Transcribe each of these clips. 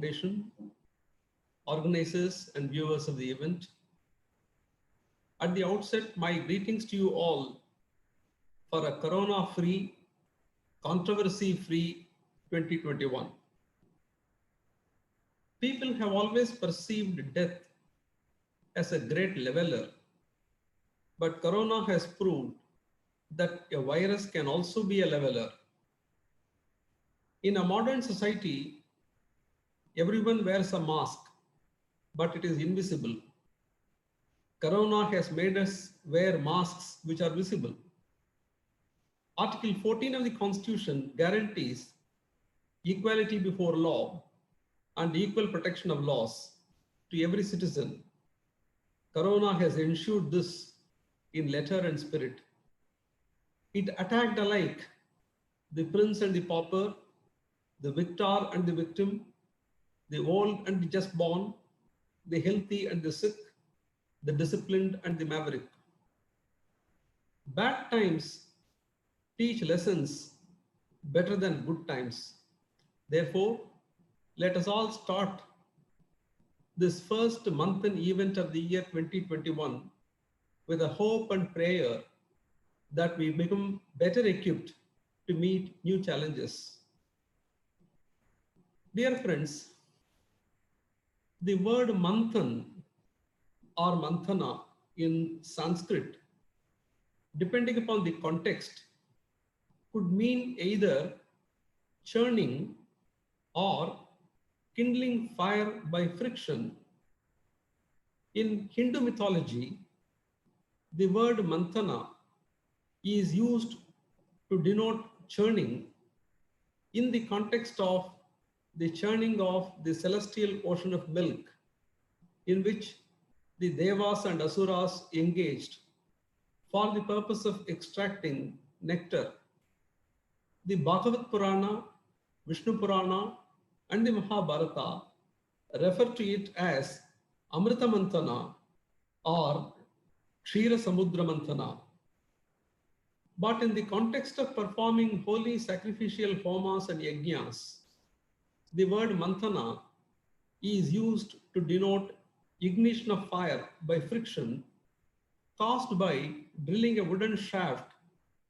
Foundation, organizers and viewers of the event. At the outset, my greetings to you all for a corona-free, controversy-free 2021. People have always perceived death as a great leveler, but corona has proved that a virus can also be a leveler. In a modern society, everyone wears a mask, but it is invisible. Corona has made us wear masks which are visible. Article 14 of the Constitution guarantees equality before law and equal protection of laws to every citizen. Corona has ensured this in letter and spirit. It attacked alike the prince and the pauper, the victor and the victim, the old and the just born, the healthy and the sick, the disciplined and the maverick. Bad times teach lessons better than good times. Therefore, let us all start this first month-end event of the year 2021 with a hope and prayer that we become better equipped to meet new challenges. Dear friends, the word manthan or manthana in Sanskrit, depending upon the context, could mean either churning or kindling fire by friction. In Hindu mythology, the word manthana is used to denote churning in the context of the churning of the celestial ocean of milk, in which the Devas and Asuras engaged for the purpose of extracting nectar. The Bhagavad Purana, Vishnu Purana, and the Mahabharata refer to it as Amrita Manthana or Kshira Samudra Manthana. But in the context of performing holy sacrificial homas and yajnas, the word manthana is used to denote ignition of fire by friction caused by drilling a wooden shaft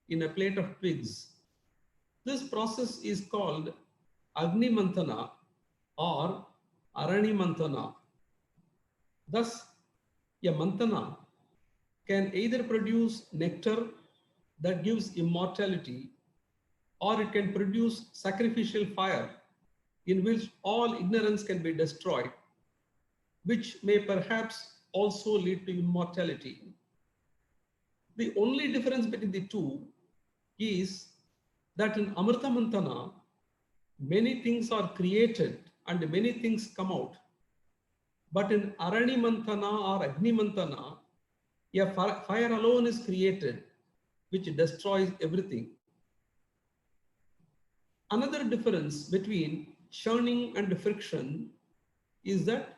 in a plate of twigs. This process is called Agni Manthana or Arani Manthana. Thus, a manthana can either produce nectar that gives immortality, or it can produce sacrificial fire in which all ignorance can be destroyed, which may perhaps also lead to immortality. The only difference between the two is that in Amrita Manthana, many things are created and many things come out. But in Arani Manthana or Agni Manthana, a fire alone is created, which destroys everything. Another difference between churning and friction is that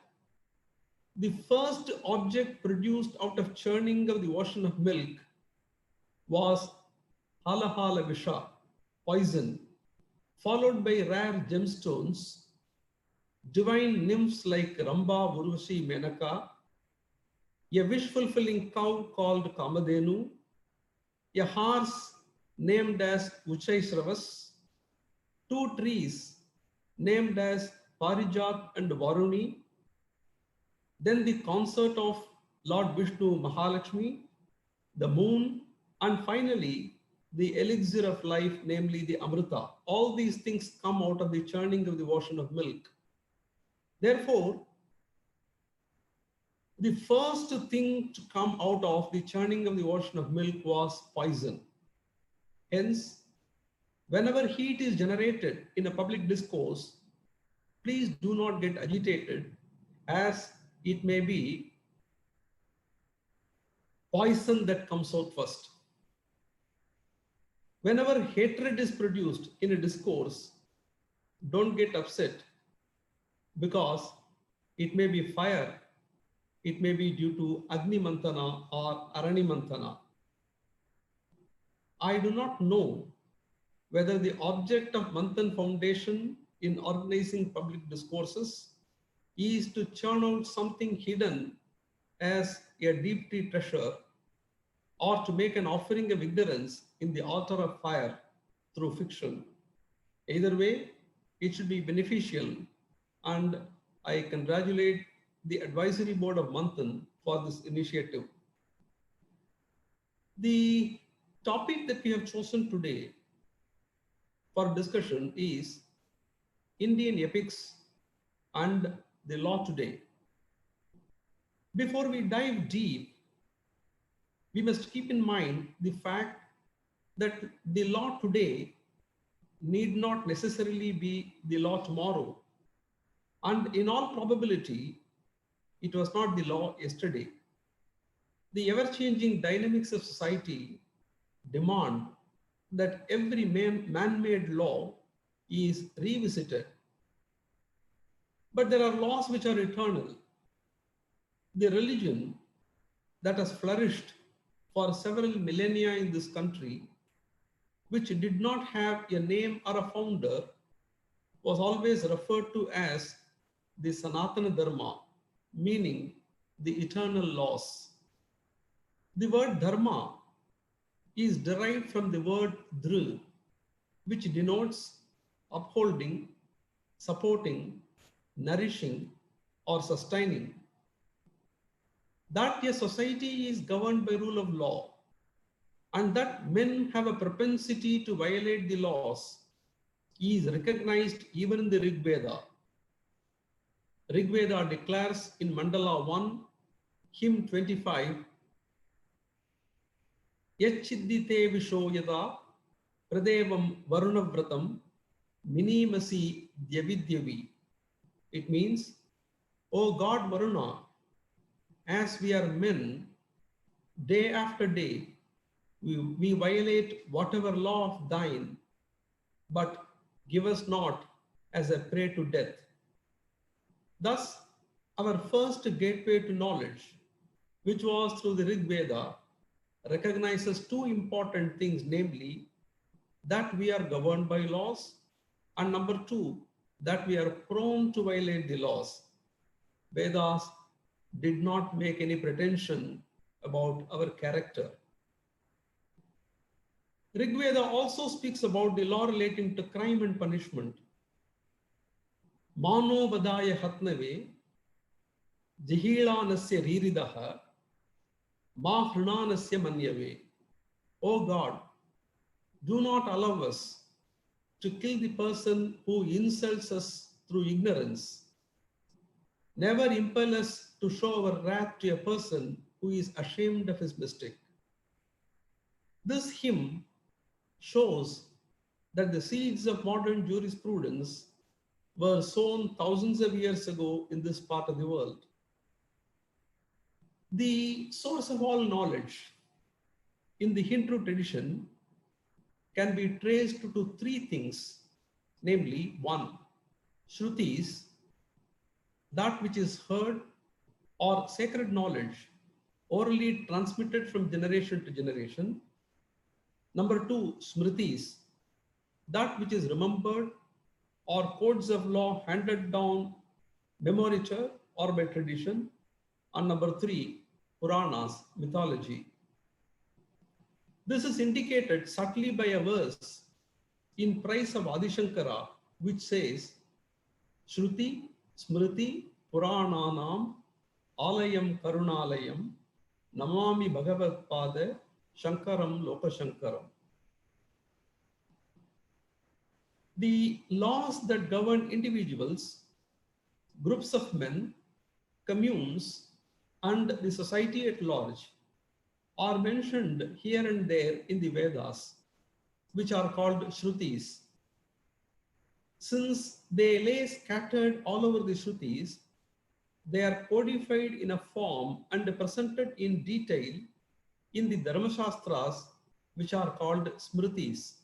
the first object produced out of churning of the ocean of milk was Halahala Visha, poison, followed by rare gemstones, divine nymphs like Ramba, Urvashi, Menaka, a wish-fulfilling cow called Kamadhenu, a horse named as Uchaisravas, two trees named as Parijat and Varuni, then the consort of Lord Vishnu Mahalakshmi, the moon, and finally the elixir of life, namely the Amrita. All these things come out of the churning of the ocean of milk. Therefore, the first thing to come out of the churning of the ocean of milk was poison. Hence, whenever heat is generated in a public discourse, please do not get agitated, as it may be poison that comes out first. Whenever hatred is produced in a discourse, don't get upset, because it may be fire, it may be due to Agni Manthana or Arani Manthana. I do not know whether the object of Manthan Foundation in organizing public discourses is to churn out something hidden as a deep tea treasure, or to make an offering of ignorance in the altar of fire through fiction. Either way, it should be beneficial, and I congratulate the advisory board of Manthan for this initiative. The topic that we have chosen today for discussion is Indian epics and the law today. Before we dive deep, we must keep in mind the fact that the law today need not necessarily be the law tomorrow. And in all probability, it was not the law yesterday. The ever-changing dynamics of society demand that every man-made law is revisited. But there are laws which are eternal. The religion that has flourished for several millennia in this country, which did not have a name or a founder, was always referred to as the Sanatana Dharma, meaning the eternal laws. The word dharma is derived from the word dhr, which denotes upholding, supporting, nourishing, or sustaining. That a society is governed by rule of law, and that men have a propensity to violate the laws is recognized even in the Rig Veda. Rig Veda declares in Mandala 1, hymn 25, Yachiddite Vishoyada Pradevam Varunavratam Minimasi Dyavidyavi. It means, O God Varuna, as we are men, day after day, we violate whatever law of thine, but give us not as a prey to death. Thus, our first gateway to knowledge, which was through the Rig Veda, recognizes two important things, namely, that we are governed by laws, and number two, that we are prone to violate the laws. Vedas did not make any pretension about our character. Rig Veda also speaks about the law relating to crime and punishment. Mano vadaya hatnave, jihilanasya riridaha, ma hrunanasya manyave. O God, do not allow us to kill the person who insults us through ignorance. Never impel us to show our wrath to a person who is ashamed of his mistake. This hymn shows that the seeds of modern jurisprudence were sown thousands of years ago in this part of the world. The source of all knowledge in the Hindu tradition can be traced to three things, namely, one, Shrutis, that which is heard or sacred knowledge orally transmitted from generation to generation. Number two, Smritis, that which is remembered or codes of law handed down memoriture or by tradition. And number three, Puranas, mythology. This is indicated subtly by a verse in praise of Adi Shankara, which says, Shruti, Smriti, Purananam, Alayam Karunalayam, Namami Bhagavad Pada, Shankaram Lokashankaram. The laws that govern individuals, groups of men, communes, and the society at large are mentioned here and there in the Vedas, which are called Shrutis. Since they lay scattered all over the Shrutis, they are codified in a form and presented in detail in the Dharmashastras, which are called Smritis.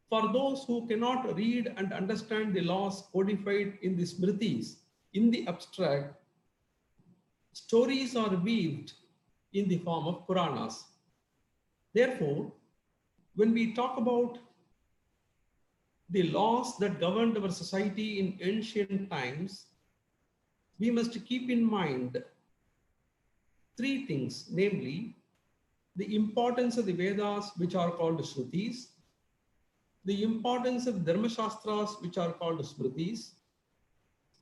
For those who cannot read and understand the laws codified in the Smritis in the abstract, stories are weaved in the form of Puranas. Therefore, when we talk about the laws that governed our society in ancient times, we must keep in mind three things, namely the importance of the Vedas, which are called Shrutis, the importance of Dharmashastras, which are called Smritis,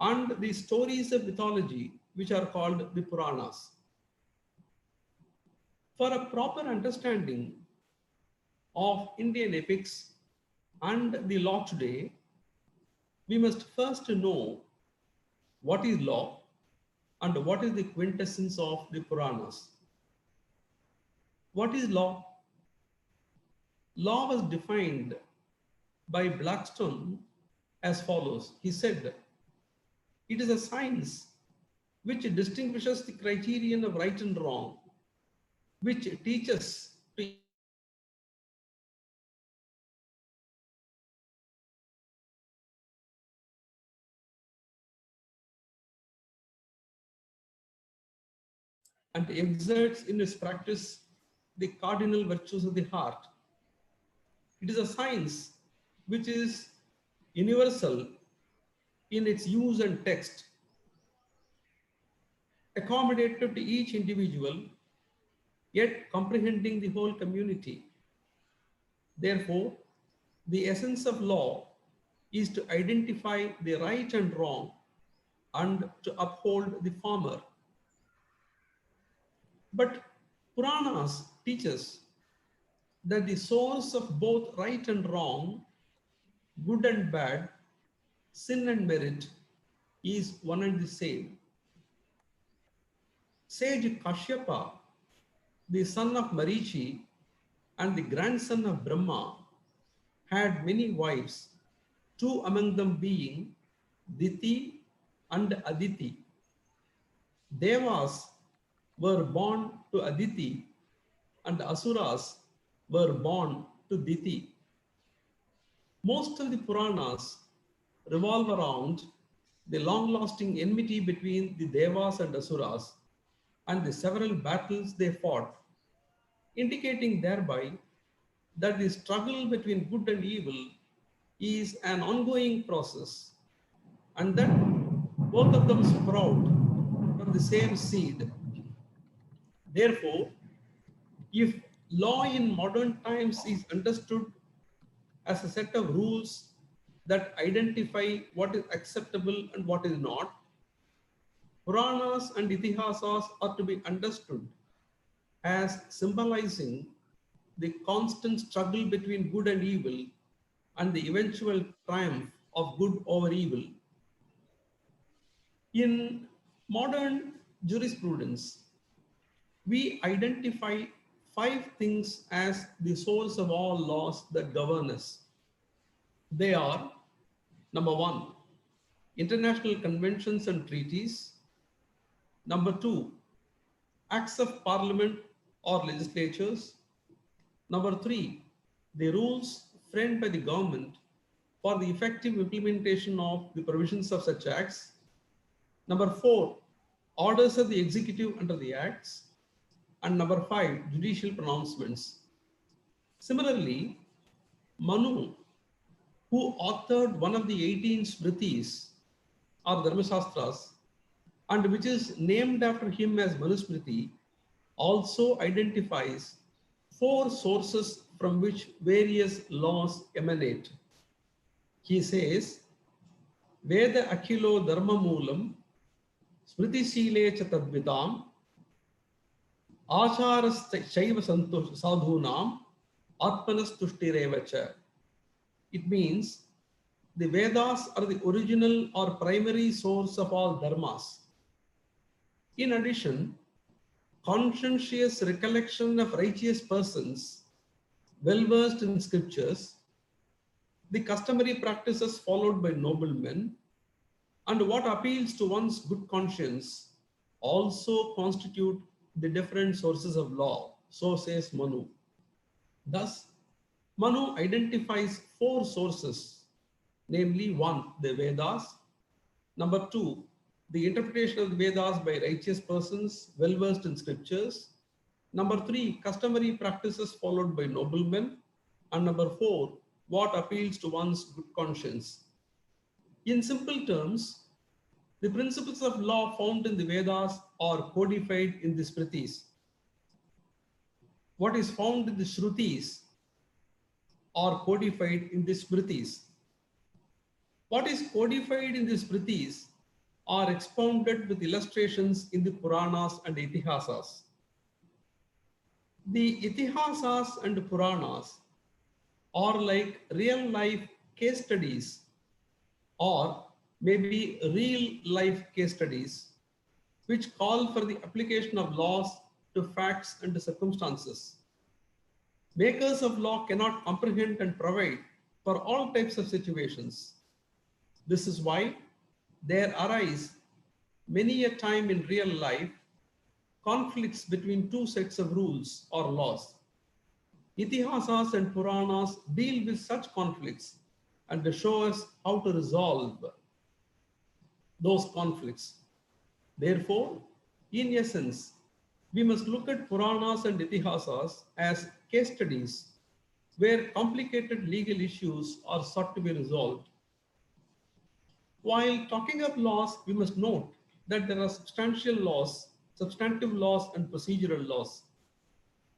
and the stories of mythology, which are called the Puranas. For a proper understanding of Indian epics and the law today, we must first know what is law and what is the quintessence of the Puranas. What is law? Law was defined by Blackstone as follows. He said, it is a science which distinguishes the criterion of right and wrong, which teaches to and exerts in its practice the cardinal virtues of the heart. It is a science which is universal in its use and text, accommodative to each individual, yet comprehending the whole community. Therefore, the essence of law is to identify the right and wrong and to uphold the former. But Puranas teach us that the source of both right and wrong, good and bad, sin and merit is one and the same. Sage Kashyapa, the son of Marichi and the grandson of Brahma, had many wives, two among them being Diti and Aditi. Devas were born to Aditi and Asuras were born to Diti. Most of the Puranas revolve around the long-lasting enmity between the Devas and Asuras and the several battles they fought, indicating thereby that the struggle between good and evil is an ongoing process and that both of them sprout from the same seed. Therefore, if law in modern times is understood as a set of rules that identify what is acceptable and what is not, Puranas and Itihasas are to be understood as symbolizing the constant struggle between good and evil and the eventual triumph of good over evil. In modern jurisprudence, we identify five things as the source of all laws that govern us. They are: number one, international conventions and treaties; number two, acts of parliament or legislatures; number three, the rules framed by the government for the effective implementation of the provisions of such acts; number four, orders of the executive under the acts; and number five, judicial pronouncements. Similarly, Manu, who authored one of the 18 Smritis or Dharmashastras, and which is named after him as Manusmriti, also identifies four sources from which various laws emanate. He says, Veda Akhilo Dharma Moolam, Smriti Shile Chatadvidam, Acharas Shaiva Sadhunam, Atmanas Tushtirevacha. It means the Vedas are the original or primary source of all dharmas. In addition, conscientious recollection of righteous persons, well versed in scriptures, the customary practices followed by noblemen, and what appeals to one's good conscience also constitute the different sources of law. So says Manu. Thus, Manu identifies four sources, namely one, the Vedas; number two, the interpretation of the Vedas by righteous persons well versed in scriptures; number three, customary practices followed by noblemen; and number four, what appeals to one's good conscience. In simple terms, The principles of law found in the Vedas are codified in the Smritis. What is found in the Shrutis are codified in the Smritis. What is codified in the Smritis are expounded with illustrations in the Puranas and Itihasas. The Itihasas and Puranas are like real life case studies or maybe real life case studies which call for the application of laws to facts and circumstances. Makers of law cannot comprehend and provide for all types of situations. This is why there arise many a time in real life conflicts between two sets of rules or laws. Itihasas and Puranas deal with such conflicts and they show us how to resolve those conflicts. Therefore, in essence, we must look at Puranas and Itihasas as case studies where complicated legal issues are sought to be resolved. While talking of laws, we must note that there are substantive laws, and procedural laws.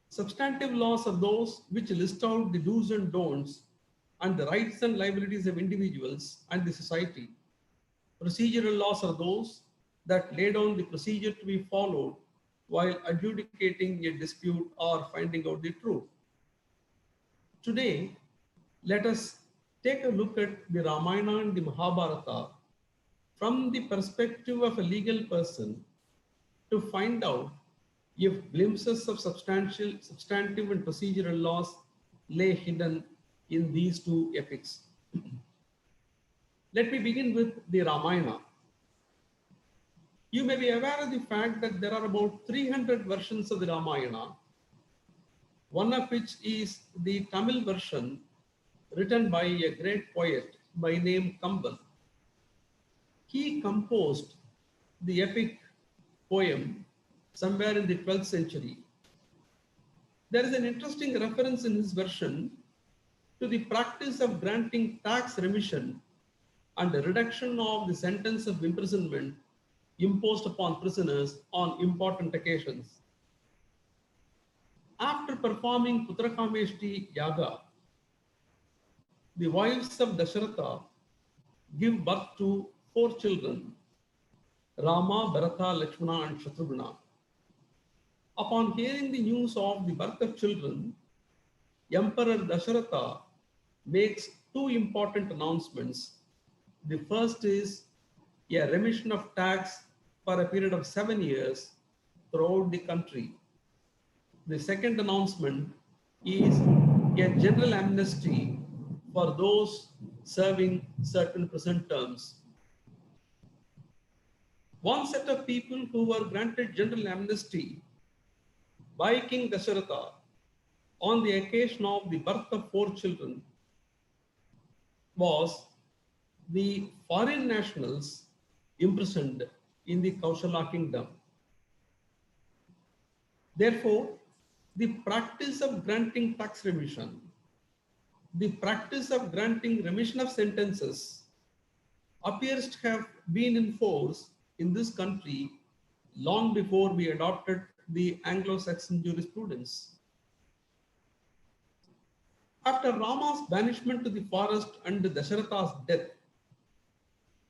Substantive laws are those which list out the do's and don'ts and the rights and liabilities of individuals and the society. Procedural laws are those that lay down the procedure to be followed while adjudicating a dispute or finding out the truth. Today, let us take a look at the Ramayana and the Mahabharata from the perspective of a legal person to find out if glimpses of substantive and procedural laws lay hidden in these two epics. Let me begin with the Ramayana. You may be aware of the fact that there are about 300 versions of the Ramayana, one of which is the Tamil version written by a great poet by name Kamban. He composed the epic poem somewhere in the 12th century. There is an interesting reference in his version to the practice of granting tax remission and the reduction of the sentence of imprisonment imposed upon prisoners on important occasions. After performing Putrakameshti Yaga, the wives of Dasharatha give birth to 4 children, Rama, Bharata, Lakshmana and Shatrughna. Upon hearing the news of the birth of children, Emperor Dasharatha makes 2 important announcements. The first is a remission of tax for a period of 7 years throughout the country. The second announcement is a general amnesty for those serving certain prison terms. One set of people who were granted general amnesty by King Dasharatha on the occasion of the birth of 4 children was the foreign nationals imprisoned in the Kaushala kingdom. Therefore, the practice of granting tax remission, the practice of granting remission of sentences appears to have been in force in this country long before we adopted the Anglo-Saxon jurisprudence. After Rama's banishment to the forest and Dasharatha's death,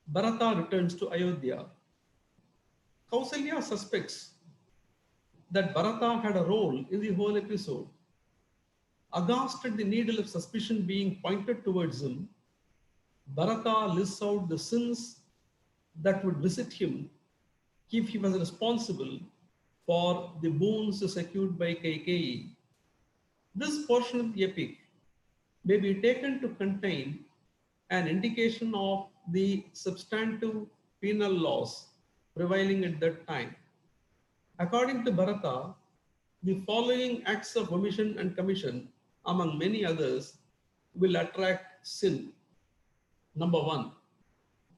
Bharata returns to Ayodhya. Kausalya suspects that Bharata had a role in the whole episode. Aghast at the needle of suspicion being pointed towards him, Bharata lists out the sins that would visit him if he was responsible for the boons secured by Kaikeyi. This portion of the epic may be taken to contain an indication of the substantive penal laws prevailing at that time. According to Bharata, the following acts of omission and commission, among many others, will attract sin. Number 1,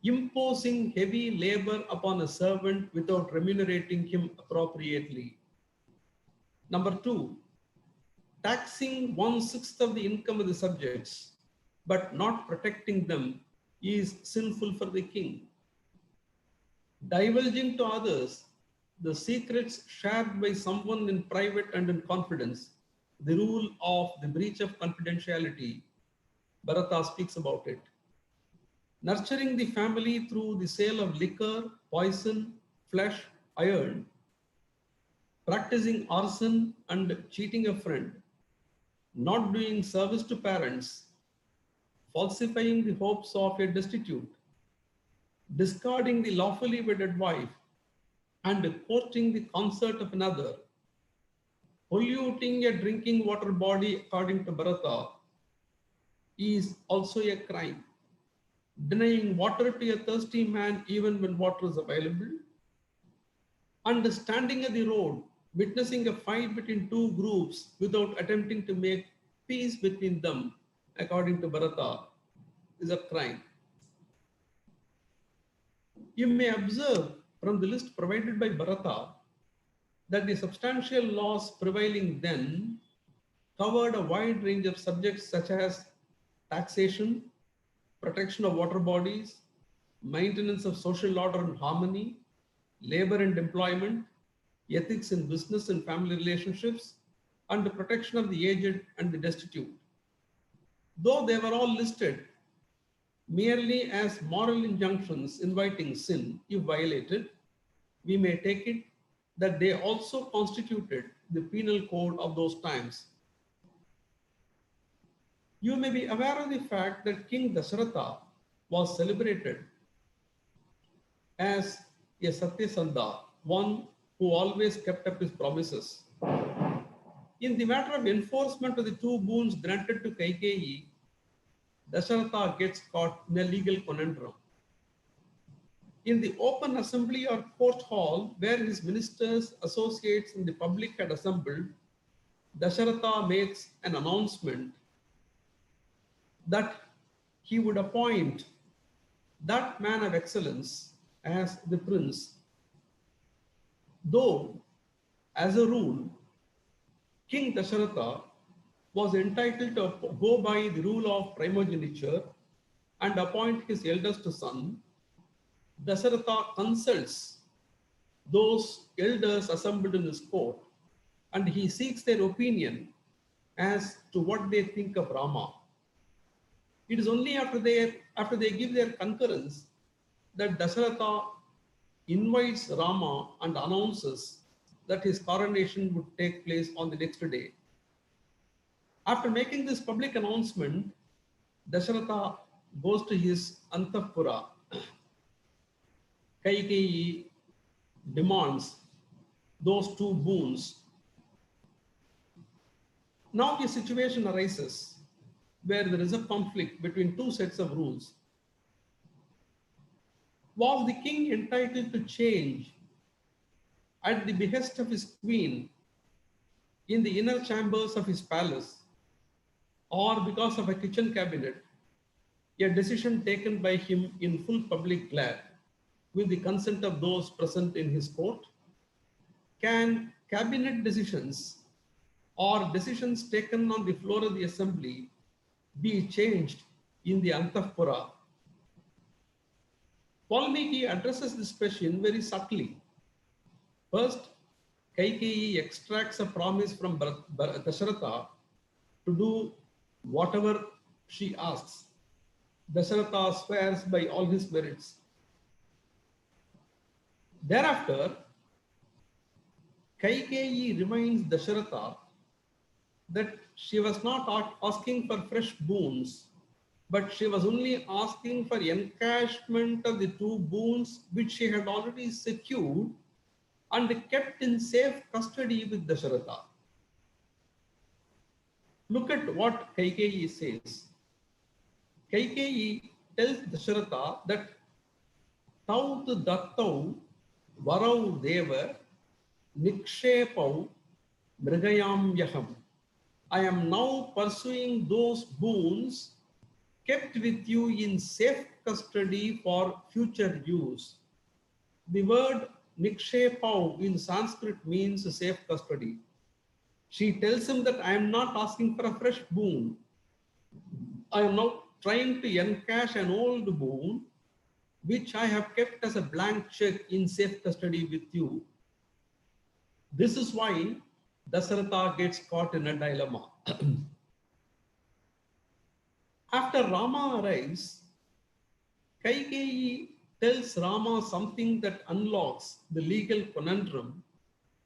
imposing heavy labor upon a servant without remunerating him appropriately. Number 2, taxing 1/6 of the income of the subjects, but not protecting them is sinful for the king. divulging to others the secrets shared by someone in private and in confidence, the rule of the breach of confidentiality. Bharata speaks about it. Nurturing the family through the sale of liquor, poison, flesh, iron, practicing arson and cheating a friend, not doing service to parents, falsifying the hopes of a destitute, discarding the lawfully wedded wife, and courting the consort of another, polluting a drinking water body according to Bharata is also a crime. Denying water to a thirsty man even when water is available, and standing at the road, witnessing a fight between two groups without attempting to make peace between them, according to Bharata, is a crime. You may observe from the list provided by Bharata that the substantial laws prevailing then covered a wide range of subjects such as taxation, protection of water bodies, maintenance of social order and harmony, labor and employment, ethics in business and family relationships, and the protection of the aged and the destitute. Though they were all listed merely as moral injunctions inviting sin if violated, we may take it that they also constituted the penal code of those times. You may be aware of the fact that King Dasharatha was celebrated as a Satyasandha, one who always kept up his promises. In the matter of enforcement of the two boons granted to Kaikeyi, Dasharatha gets caught in a legal conundrum. In the open assembly or court hall where his ministers, associates, and the public had assembled, Dasharatha makes an announcement that he would appoint that man of excellence as the prince. Though, as a rule, King Dasharatha was entitled to go by the rule of primogeniture and appoint his eldest son, Dasharatha consults those elders assembled in his court and he seeks their opinion as to what they think of Rama. It is only after they give their concurrence that Dasharatha invites Rama and announces that his coronation would take place on the next day. After making this public announcement, Dasharatha goes to his Antapura. Kaikeyi demands those two boons. Now a situation arises where there is a conflict between two sets of rules. Was the king entitled to change at the behest of his queen in the inner chambers of his palace, or because of a kitchen cabinet, a decision taken by him in full public glare with the consent of those present in his court? Can cabinet decisions or decisions taken on the floor of the assembly be changed in the Antapura? Valmiki addresses this question very subtly. First, Kaikeyi extracts a promise from Dasharatha to do whatever she asks. Dasharatha swears by all his merits. Thereafter, Kaikeyi reminds Dasharatha that she was not asking for fresh boons, but she was only asking for encashment of the two boons which she had already secured and kept in safe custody with Dasharatha. Look at what Kaikeyi says. Kaikeyi tells Dasharatha that Tau dattau varau deva nikshepau mrigayam yaham. I am now pursuing those boons kept with you in safe custody for future use. The word nikshepau in Sanskrit means safe custody. She tells him that I am not asking for a fresh boon. I am now trying to encash an old boon which I have kept as a blank check in safe custody with you. This is why Dasaratha gets caught in a dilemma. After Rama arrives, Kaikeyi tells Rama something that unlocks the legal conundrum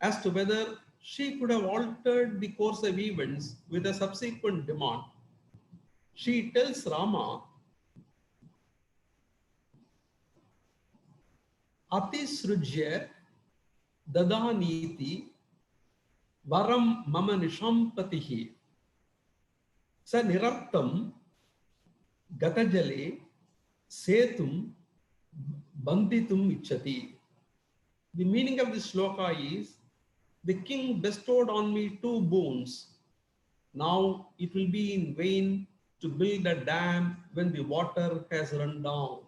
as to whether she could have altered the course of events with a subsequent demand. She tells Rama, Atisrujya dadaniti varam mama nishampatihi sa nirartam gatajale setum banditum ichati. The meaning of this shloka is, the king bestowed on me two boons. Now it will be in vain to build a dam when the water has run down.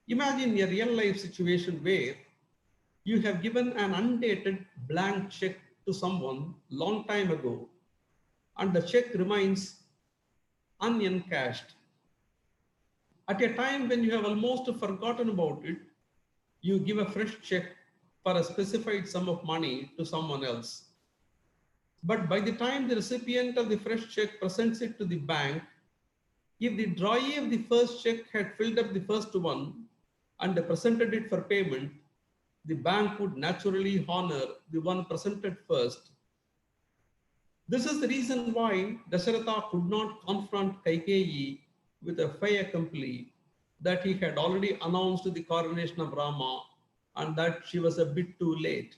Imagine a real life situation where you have given an undated blank check to someone long time ago and the check remains unencashed. At a time when you have almost forgotten about it, you give a fresh check for a specified sum of money to someone else. But by the time the recipient of the fresh check presents it to the bank, if the drawee of the first check had filled up the first one and presented it for payment, the bank would naturally honor the one presented first. This is the reason why Dasaratha could not confront Kaikeyi with a fait accompli that he had already announced the coronation of Rama and that she was a bit too late.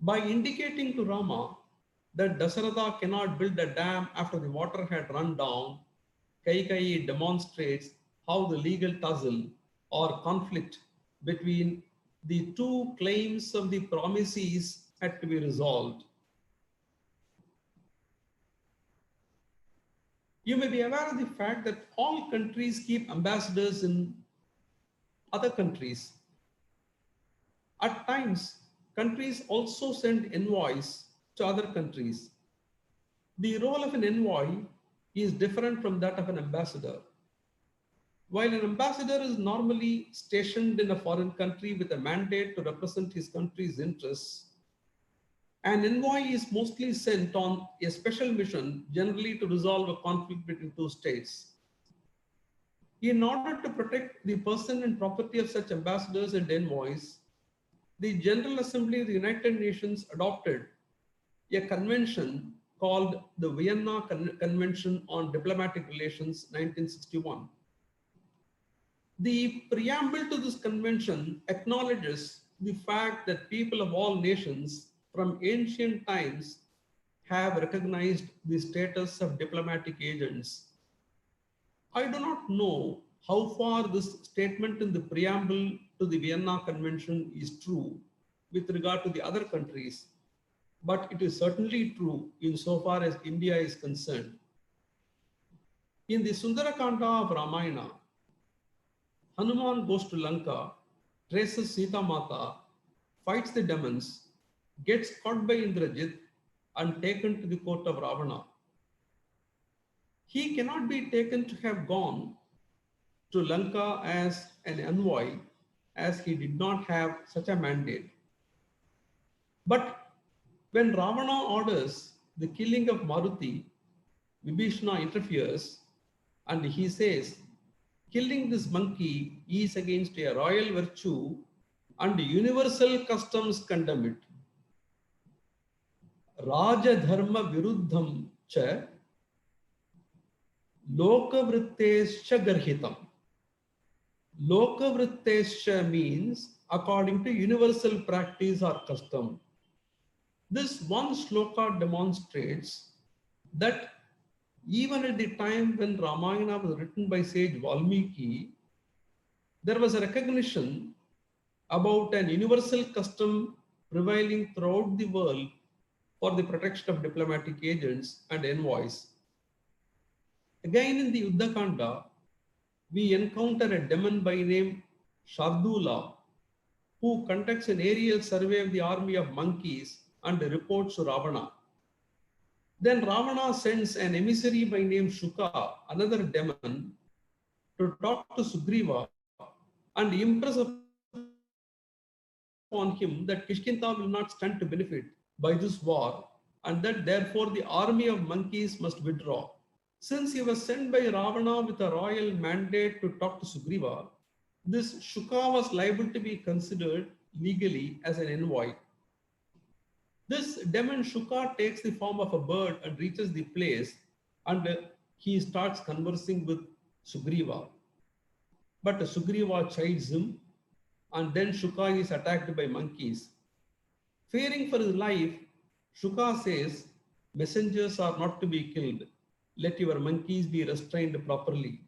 By indicating to Rama that Dasaratha cannot build a dam after the water had run down, Kaikeyi demonstrates how the legal tussle or conflict between the two claims of the promisees had to be resolved. You may be aware of the fact that all countries keep ambassadors in other countries. At times, countries also send envoys to other countries. The role of an envoy is different from that of an ambassador. While an ambassador is normally stationed in a foreign country with a mandate to represent his country's interests, an envoy is mostly sent on a special mission, generally to resolve a conflict between two states. In order to protect the person and property of such ambassadors and envoys, the General Assembly of the United Nations adopted a convention called the Vienna Convention on Diplomatic Relations, 1961. The preamble to this convention acknowledges the fact that people of all nations from ancient times have recognized the status of diplomatic agents. I do not know how far this statement in the preamble to the Vienna Convention is true with regard to the other countries, but it is certainly true insofar as India is concerned. In the Sundarakanda of Ramayana, Hanuman goes to Lanka, traces Sita Mata, fights the demons, gets caught by Indrajit and taken to the court of Ravana. He cannot be taken to have gone to Lanka as an envoy, as he did not have such a mandate. But when Ravana orders the killing of Maruti, Vibhishana interferes and he says, killing this monkey is against a royal virtue and universal customs condemn it. Raja Dharma Viruddham cha Lokavrittescha Garhitam. Lokavrittescha means according to universal practice or custom. This one shloka demonstrates that even at the time when Ramayana was written by sage Valmiki, there was a recognition about an universal custom prevailing throughout the world for the protection of diplomatic agents and envoys. Again in the Uddakanda, we encounter a demon by name Shardula, who conducts an aerial survey of the army of monkeys and reports to Ravana. Then Ravana sends an emissary by name Shuka, another demon, to talk to Sugriva and impress upon him that Kishkinta will not stand to benefit by this war, and that therefore the army of monkeys must withdraw. Since he was sent by Ravana with a royal mandate to talk to Sugriva, this Shuka was liable to be considered legally as an envoy. This demon Shuka takes the form of a bird and reaches the place, and he starts conversing with Sugriva. But Sugriva chides him, and then Shuka is attacked by monkeys. Fearing for his life, Shuka says, "Messengers are not to be killed. Let your monkeys be restrained properly."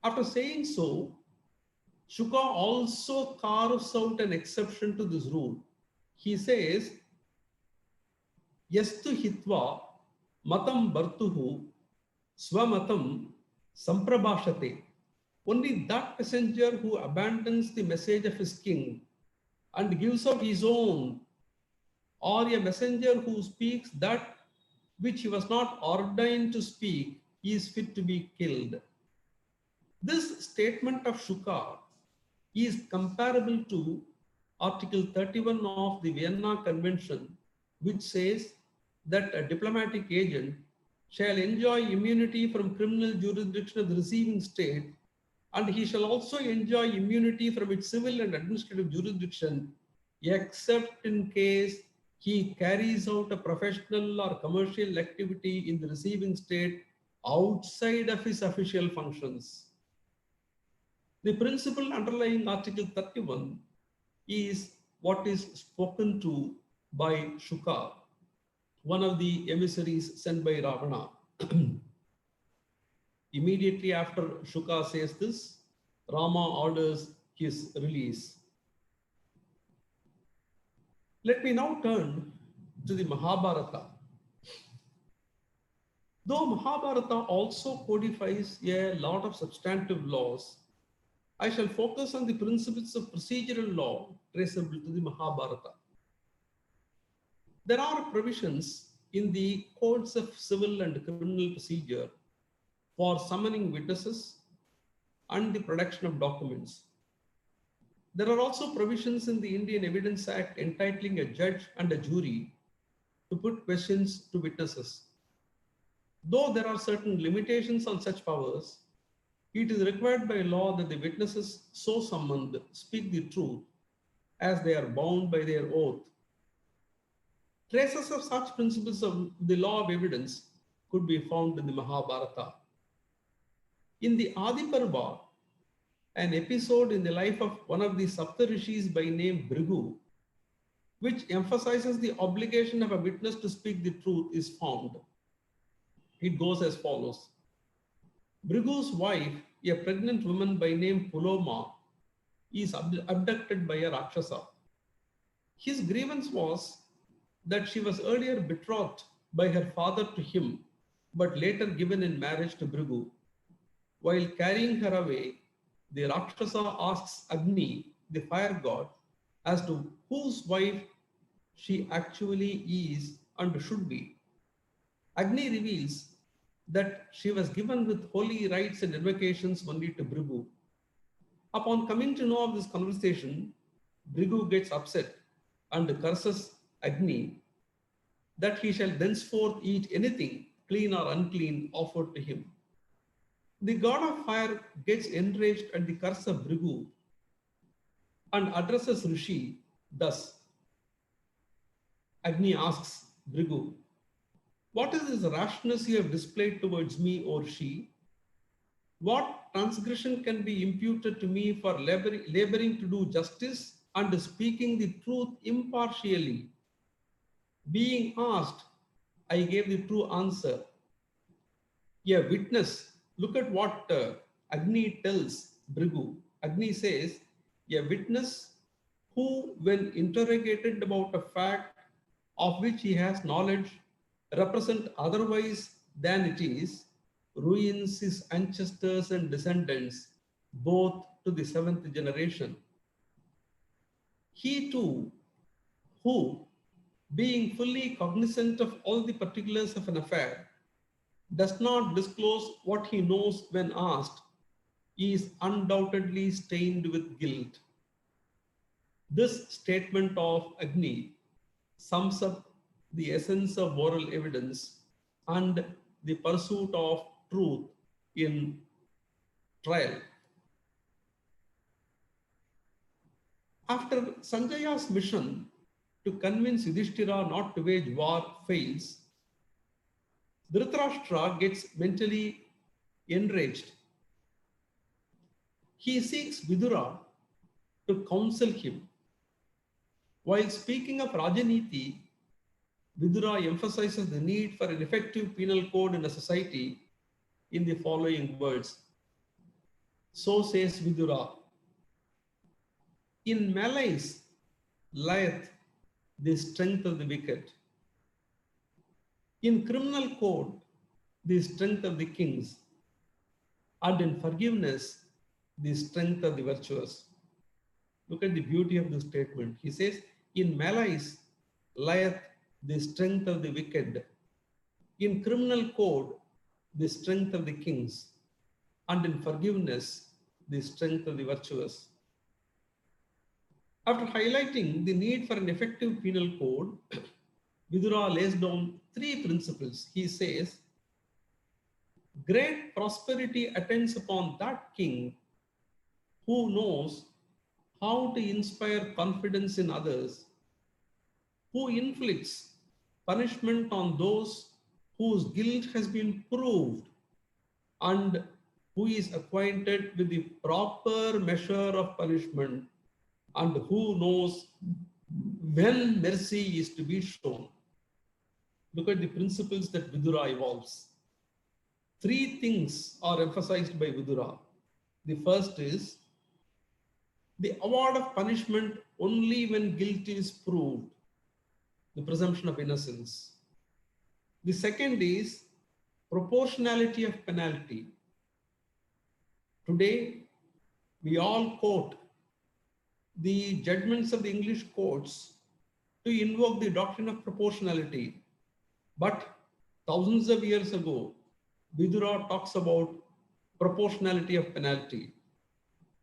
After saying so, Shuka also carves out an exception to this rule. He says, Yastu hitva matam bartuhu swamatam samprabhashate. Only that messenger who abandons the message of his king and gives out his own, or a messenger who speaks that which he was not ordained to speak, is fit to be killed. This statement of Shuka is comparable to Article 31 of the Vienna Convention, which says that a diplomatic agent shall enjoy immunity from criminal jurisdiction of the receiving state, and he shall also enjoy immunity from its civil and administrative jurisdiction, except in case he carries out a professional or commercial activity in the receiving state outside of his official functions. The principle underlying Article 31 is what is spoken to by Shuka, one of the emissaries sent by Ravana. Immediately after Shuka says this, Rama orders his release. Let me now turn to the Mahabharata. Though Mahabharata also codifies a lot of substantive laws, I shall focus on the principles of procedural law traceable to the Mahabharata. There are provisions in the codes of civil and criminal procedure for summoning witnesses and the production of documents. There are also provisions in the Indian Evidence Act entitling a judge and a jury to put questions to witnesses. Though there are certain limitations on such powers, it is required by law that the witnesses so summoned speak the truth as they are bound by their oath. Traces of such principles of the law of evidence could be found in the Mahabharata. In the Adi Parva, an episode in the life of one of the Saptarishis by name Bhrigu, which emphasizes the obligation of a witness to speak the truth, is found. It goes as follows. Bhrigu's wife, a pregnant woman by name Puloma, is abducted by a Rakshasa. His grievance was that she was earlier betrothed by her father to him, but later given in marriage to Bhrigu. While carrying her away, the Rakshasa asks Agni, the fire god, as to whose wife she actually is and should be. Agni reveals that she was given with holy rites and invocations only to Bhrigu. Upon coming to know of this conversation, Bhrigu gets upset and curses Agni that he shall thenceforth eat anything, clean or unclean, offered to him. The god of fire gets enraged at the curse of Bhrigu and addresses Rishi thus. Agni asks Bhrigu, "What is this rashness you have displayed towards me, O Rishi? What transgression can be imputed to me for laboring to do justice and speaking the truth impartially? Being asked, I gave the true answer. A witness, look at what Agni tells Bhrigu. Agni says, a witness who, when interrogated about a fact of which he has knowledge, represent otherwise than it is, ruins his ancestors and descendants, both to the 7th generation. He too, who, being fully cognizant of all the particulars of an affair, does not disclose what he knows when asked, is undoubtedly stained with guilt. This statement of Agni sums up the essence of moral evidence and the pursuit of truth in trial. After Sanjaya's mission to convince Yudhishthira not to wage war fails, Dhritarashtra gets mentally enraged. He seeks Vidura to counsel him. While speaking of Rajaniti, Vidura emphasizes the need for an effective penal code in a society in the following words. So says Vidura, in malice lieth the strength of the wicked. In criminal code, the strength of the kings, and in forgiveness, the strength of the virtuous. Look at the beauty of the statement. He says, in malice lieth the strength of the wicked. In criminal code, the strength of the kings, and in forgiveness, the strength of the virtuous. After highlighting the need for an effective penal code, Vidura lays down three principles. He says, great prosperity attends upon that king who knows how to inspire confidence in others, who inflicts punishment on those whose guilt has been proved, and who is acquainted with the proper measure of punishment, and who knows when mercy is to be shown. Look at the principles that Vidura evolves. Three things are emphasized by Vidura. The first is the award of punishment only when guilt is proved, the presumption of innocence. The second is proportionality of penalty. Today, we all quote the judgments of the English courts to invoke the doctrine of proportionality. But thousands of years ago, Vidura talks about proportionality of penalty.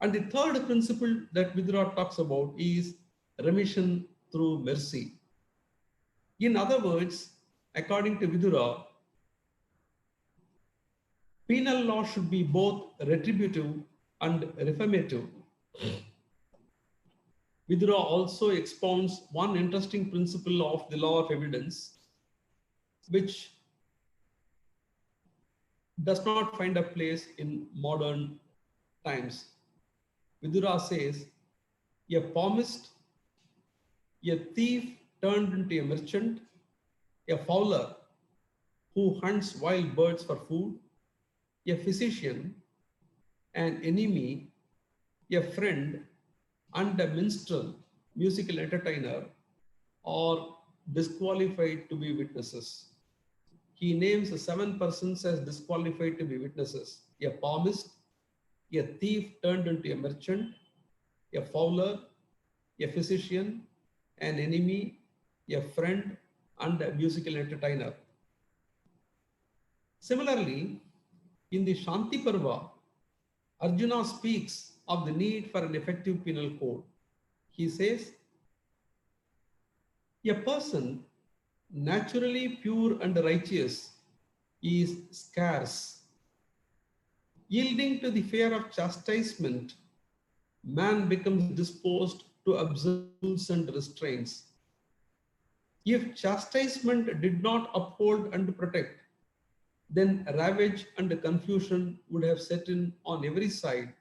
And the third principle that Vidura talks about is remission through mercy. In other words, according to Vidura, penal law should be both retributive and reformative. Vidura also expounds one interesting principle of the law of evidence, which does not find a place in modern times. Vidura says, a palmist, a thief turned into a merchant, a fowler who hunts wild birds for food, a physician, an enemy, a friend, and a minstrel, musical entertainer, are disqualified to be witnesses. He names 7 persons as disqualified to be witnesses: a palmist, a thief turned into a merchant, a fowler, a physician, an enemy, a friend, and a musical entertainer. Similarly, in the Shanti Parva, Arjuna speaks of the need for an effective penal code. He says, a person naturally pure and righteous is scarce. Yielding to the fear of chastisement, man becomes disposed to observe rules and restraints. If chastisement did not uphold and protect, then ravage and confusion would have set in on every side,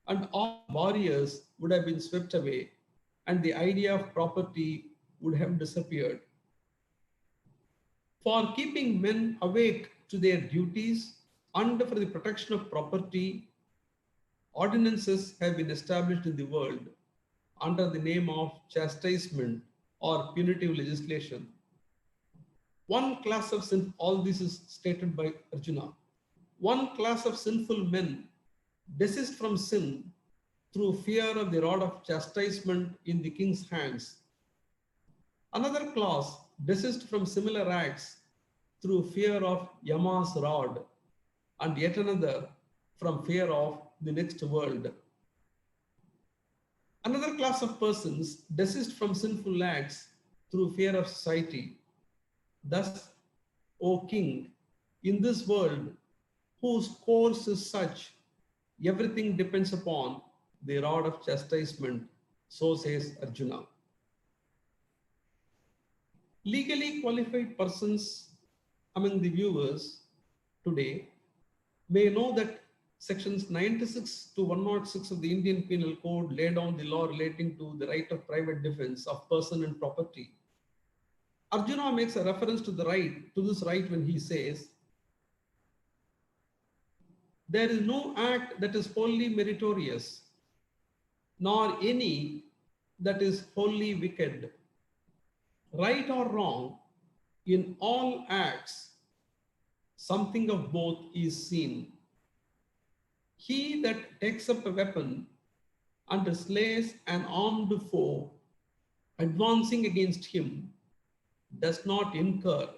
and all barriers would have been swept away, and the idea of property would have disappeared. For keeping men awake to their duties and for the protection of property, ordinances have been established in the world under the name of chastisement or punitive legislation. One class of sin, all this is stated by Arjuna. One class of sinful men desist from sin through fear of the rod of chastisement in the king's hands. Another class desist from similar acts through fear of Yama's rod, and yet another from fear of the next world. Another class of persons desist from sinful acts through fear of society. Thus, O king, in this world, whose course is such, everything depends upon the rod of chastisement, so says Arjuna. Legally qualified persons among the viewers today may know that sections 96 to 106 of the Indian Penal Code lay down the law relating to the right of private defense of person and property. Arjuna makes a reference to this right when he says, there is no act that is wholly meritorious, nor any that is wholly wicked. Right or wrong, in all acts, something of both is seen. He that takes up a weapon and slays an armed foe, advancing against him, does not incur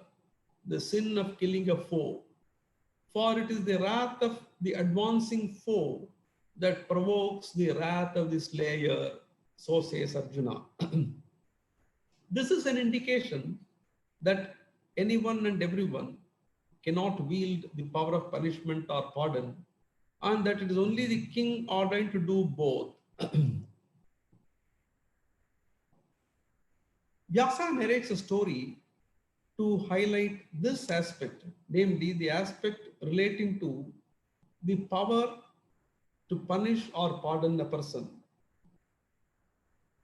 the sin of killing a foe, for it is the wrath of the advancing foe that provokes the wrath of the slayer, so says Arjuna. This is an indication that anyone and everyone cannot wield the power of punishment or pardon, and that it is only the king ordained to do both. Vyasa narrates a story to highlight this aspect, namely the aspect relating to the power to punish or pardon a person.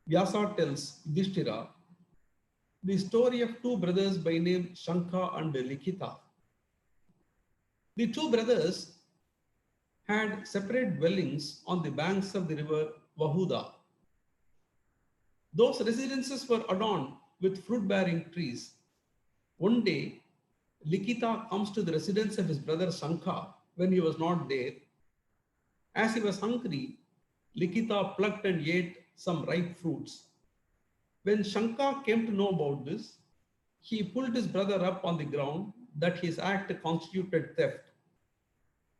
Vyasa tells Yudhishthira the story of two brothers by name Shankha and Likita. The two brothers had separate dwellings on the banks of the river Vahuda. Those residences were adorned with fruit-bearing trees. One day, Likita comes to the residence of his brother Shankha when he was not there. As he was hungry, Likita plucked and ate some ripe fruits. When Shankha came to know about this, he pulled his brother up on the ground that his act constituted theft.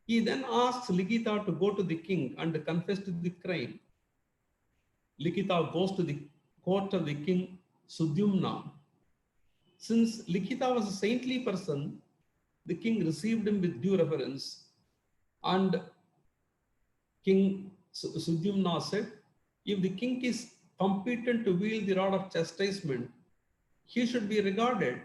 He then asks Likita to go to the king and confess to the crime. Likita goes to the court of the king Sudyumna. Since Likita was a saintly person, the king received him with due reverence, and King Sudyumna said, if the king is competent to wield the rod of chastisement, he should be regarded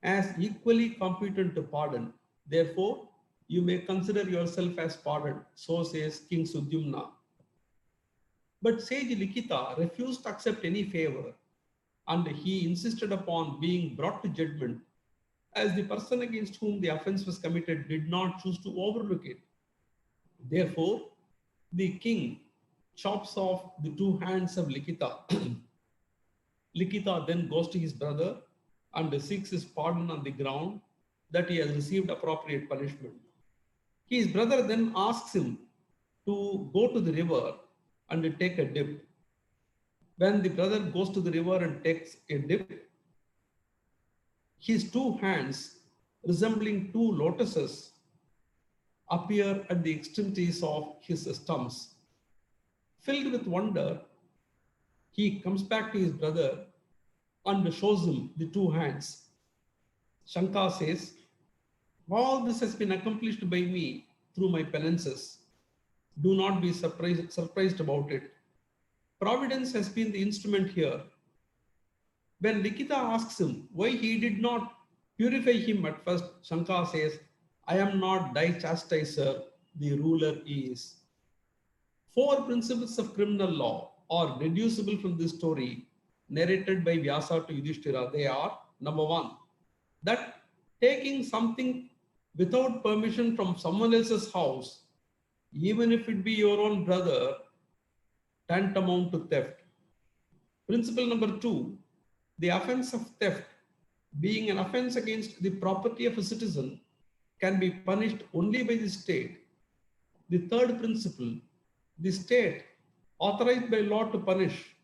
as equally competent to pardon. Therefore, you may consider yourself as pardoned, so says King Sudyumna. But sage Likita refused to accept any favor, and he insisted upon being brought to judgment, as the person against whom the offense was committed did not choose to overlook it. Therefore, the king chops off the two hands of Likita. Likita then goes to his brother and seeks his pardon on the ground that he has received appropriate punishment. His brother then asks him to go to the river and take a dip. When the brother goes to the river and takes a dip, his two hands, resembling two lotuses, appear at the extremities of his stumps. Filled with wonder, he comes back to his brother and shows him the two hands. Shankha says, all this has been accomplished by me through my penances. Do not be surprised about it. Providence has been the instrument here. When Likita asks him why he did not purify him at first, Shankha says, I am not thy chastiser, the ruler is. Four principles of criminal law are deducible from this story narrated by Vyasa to Yudhishthira. They are, number one, that taking something without permission from someone else's house, even if it be your own brother, tantamount to theft. Principle number two, the offense of theft, being an offense against the property of a citizen, can be punished only by the state. The third principle, the state authorized by law to punish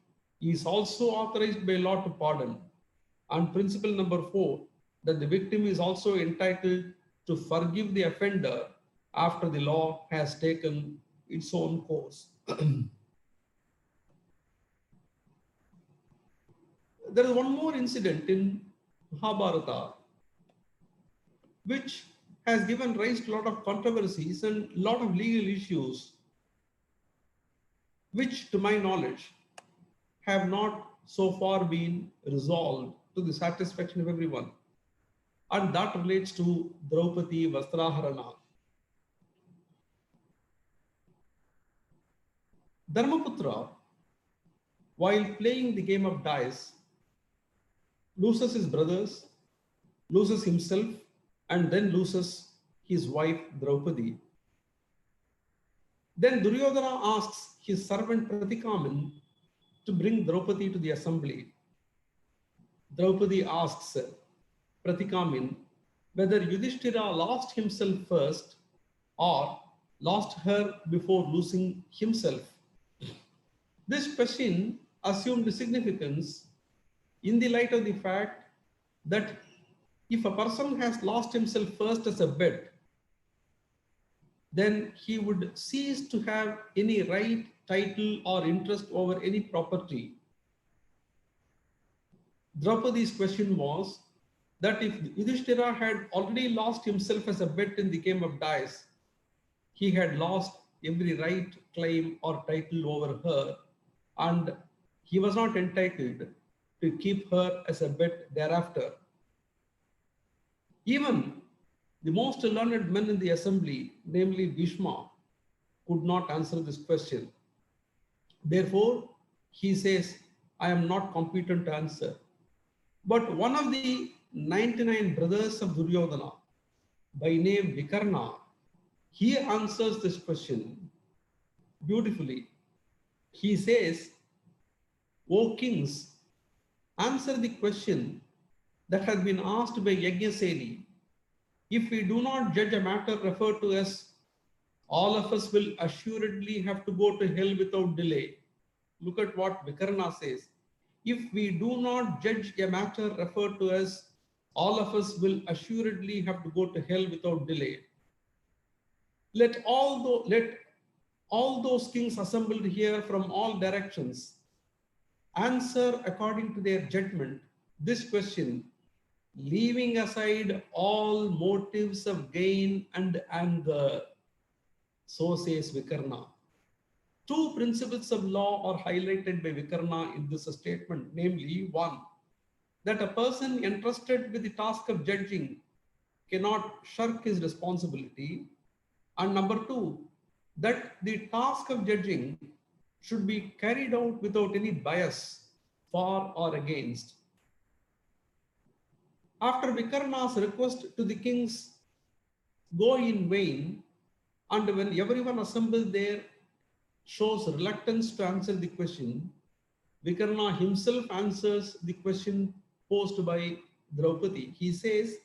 is also authorized by law to pardon. And principle number four, that the victim is also entitled to forgive the offender after the law has taken its own course. There is one more incident in Mahabharata which has given rise to a lot of controversies and a lot of legal issues, which, to my knowledge, have not so far been resolved to the satisfaction of everyone. And that relates to Draupadi Vastraharana. Dharmaputra, while playing the game of dice, loses his brothers, loses himself, and then loses his wife Draupadi. Then Duryodhana asks his servant Pratikaman to bring Draupadi to the assembly. Draupadi asks Pratikaman whether Yudhishthira lost himself first or lost her before losing himself. This question assumed significance in the light of the fact that if a person has lost himself first as a bet, then he would cease to have any right, title, or interest over any property. Draupadi's question was that if Yudhishthira had already lost himself as a bet in the game of dice, he had lost every right, claim, or title over her, and he was not entitled to keep her as a bet thereafter. Even the most learned men in the assembly, namely Bhishma, could not answer this question. Therefore, he says, I am not competent to answer. But one of the 99 brothers of Duryodhana, by name Vikarna, he answers this question beautifully. He says, O kings, answer the question that has been asked by Yajnaseni. If we do not judge a matter referred to as, all of us will assuredly have to go to hell without delay. Look at what Vikarna says. If we do not judge a matter referred to as, all of us will assuredly have to go to hell without delay. Let all those kings assembled here from all directions answer according to their judgment this question, leaving aside all motives of gain and anger. So says Vikarna. Two principles of law are highlighted by Vikarna in this statement, namely, one, that a person entrusted with the task of judging cannot shirk his responsibility, and number two, that the task of judging should be carried out without any bias for or against. After Vikarna's request to the kings go in vain, and when everyone assembled there shows reluctance to answer the question, Vikarna himself answers the question posed by Draupadi. He says,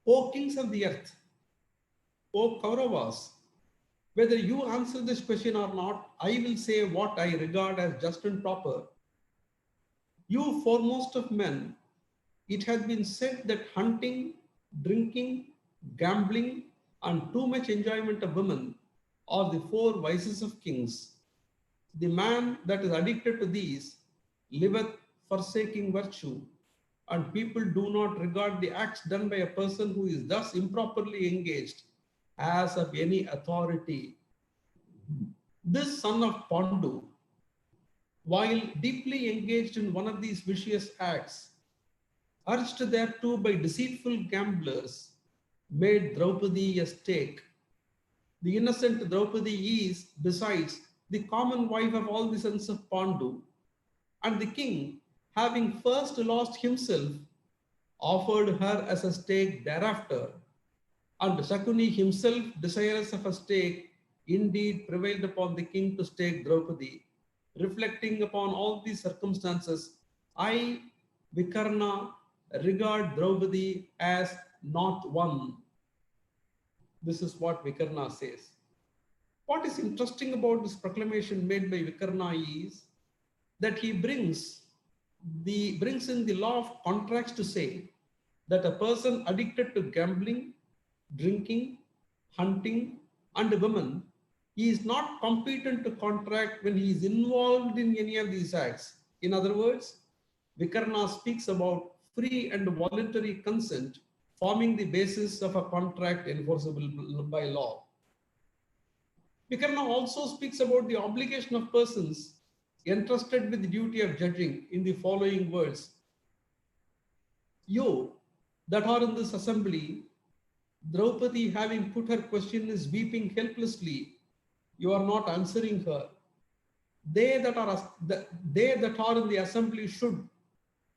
O kings of the earth, O Kauravas, whether you answer this question or not, I will say what I regard as just and proper. You foremost of men, it has been said that hunting, drinking, gambling, and too much enjoyment of women are the four vices of kings. The man that is addicted to these liveth forsaking virtue, and people do not regard the acts done by a person who is thus improperly engaged as of any authority. This son of Pandu, while deeply engaged in one of these vicious acts, urged thereto by deceitful gamblers, made Draupadi a stake. The innocent Draupadi is, besides, the common wife of all the sons of Pandu, and the king, having first lost himself, offered her as a stake thereafter, and Shakuni himself, desirous of a stake, indeed prevailed upon the king to stake Draupadi. Reflecting upon all these circumstances, I, Vikarna, regard Draupadi as not one. This is what Vikarna says. What is interesting about this proclamation made by Vikarna is that he brings in the law of contracts to say that a person addicted to gambling, drinking, hunting, and women is not competent to contract when he is involved in any of these acts. In other words, Vikarna speaks about free and voluntary consent forming the basis of a contract enforceable by law. Vikarna also speaks about the obligation of persons entrusted with the duty of judging in the following words. You that are in this assembly, Draupadi, having put her question, is weeping helplessly. You are not answering her. They that are in the assembly should,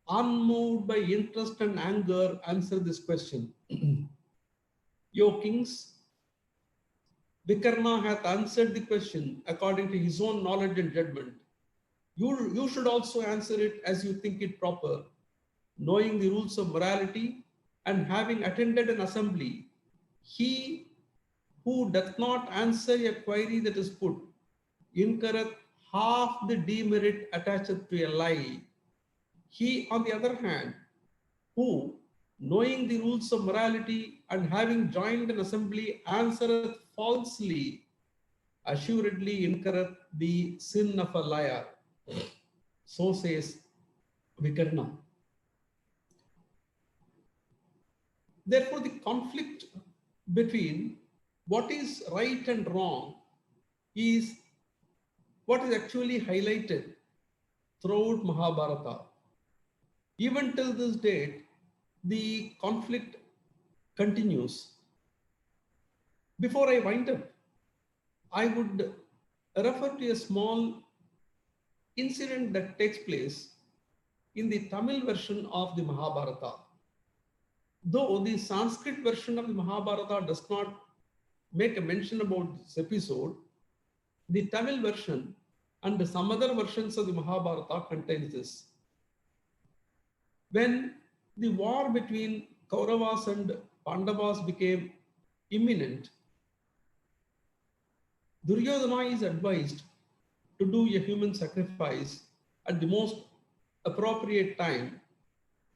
unmoved by interest and anger, answer this question. Yo kings, Vikarna hath answered the question according to his own knowledge and judgment. You should also answer it as you think it proper, knowing the rules of morality and having attended an assembly. He who doth not answer a query that is put incurreth half the demerit attached to a lie. He, on the other hand, who, knowing the rules of morality and having joined an assembly, answereth falsely, assuredly incurreth the sin of a liar. So says Vikarna. Therefore, the conflict between what is right and wrong is what is actually highlighted throughout Mahabharata. Even till this date, the conflict continues. Before I wind up, I would refer to a small incident that takes place in the Tamil version of the Mahabharata. Though the Sanskrit version of the Mahabharata does not make a mention about this episode, the Tamil version and some other versions of the Mahabharata contains this. When the war between Kauravas and Pandavas became imminent, Duryodhana is advised to do a human sacrifice at the most appropriate time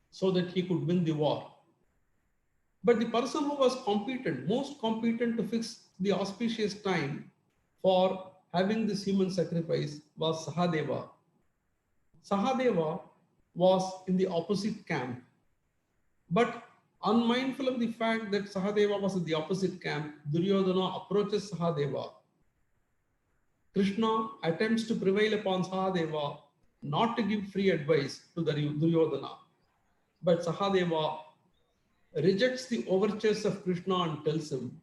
so that he could win the war. But the person who was most competent to fix the auspicious time for having this human sacrifice was Sahadeva. Sahadeva was in the opposite camp. But unmindful of the fact that Sahadeva was in the opposite camp, Duryodhana approaches Sahadeva. Krishna attempts to prevail upon Sahadeva not to give free advice to Duryodhana. But Sahadeva rejects the overtures of Krishna and tells him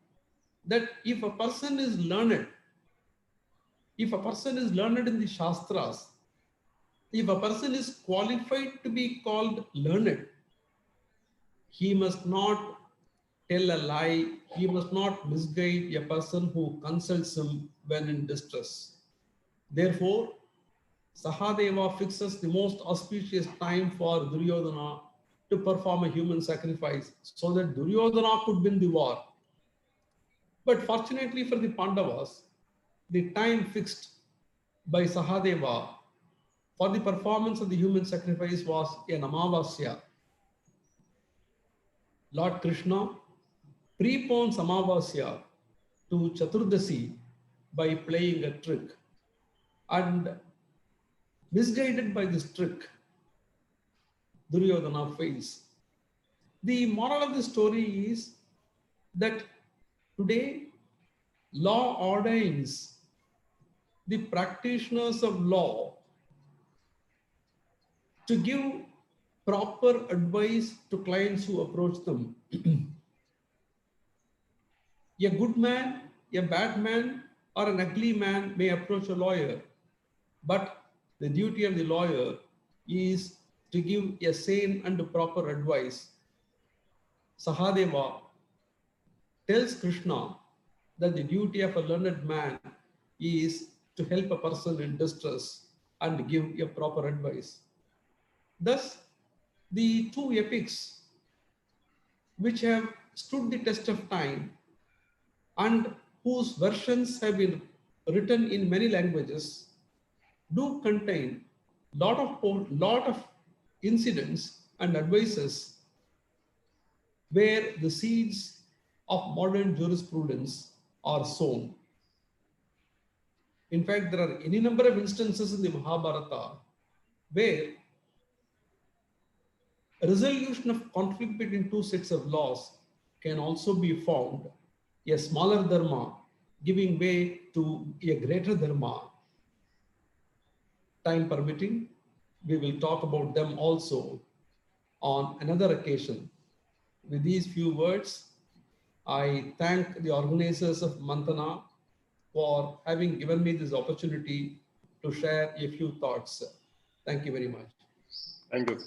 that if a person is learned in the Shastras, if a person is qualified to be called learned, he must not tell a lie, he must not misguide a person who consults him when in distress. Therefore, Sahadeva fixes the most auspicious time for Duryodhana to perform a human sacrifice so that Duryodhana could win the war. But fortunately for the Pandavas, the time fixed by Sahadeva for the performance of the human sacrifice was an Amavasya. Lord Krishna prepones Amavasya to Chaturdasi by playing a trick. And misguided by this trick, Duryodhana fails. The moral of the story is that today law ordains the practitioners of law to give proper advice to clients who approach them. A good man, a bad man, or an ugly man may approach a lawyer, but the duty of the lawyer is to give a sane and proper advice. Sahadeva tells Krishna that the duty of a learned man is to help a person in distress and give a proper advice. Thus, the two epics which have stood the test of time and whose versions have been written in many languages do contain lot of incidents and advices where the seeds of modern jurisprudence are sown. In fact, there are any number of instances in the Mahabharata where a resolution of conflict between two sets of laws can also be found, a smaller dharma giving way to a greater dharma. Time permitting, we will talk about them also on another occasion. With these few words, I thank the organizers of Mantana for having given me this opportunity to share a few thoughts. Thank you very much. Thank you.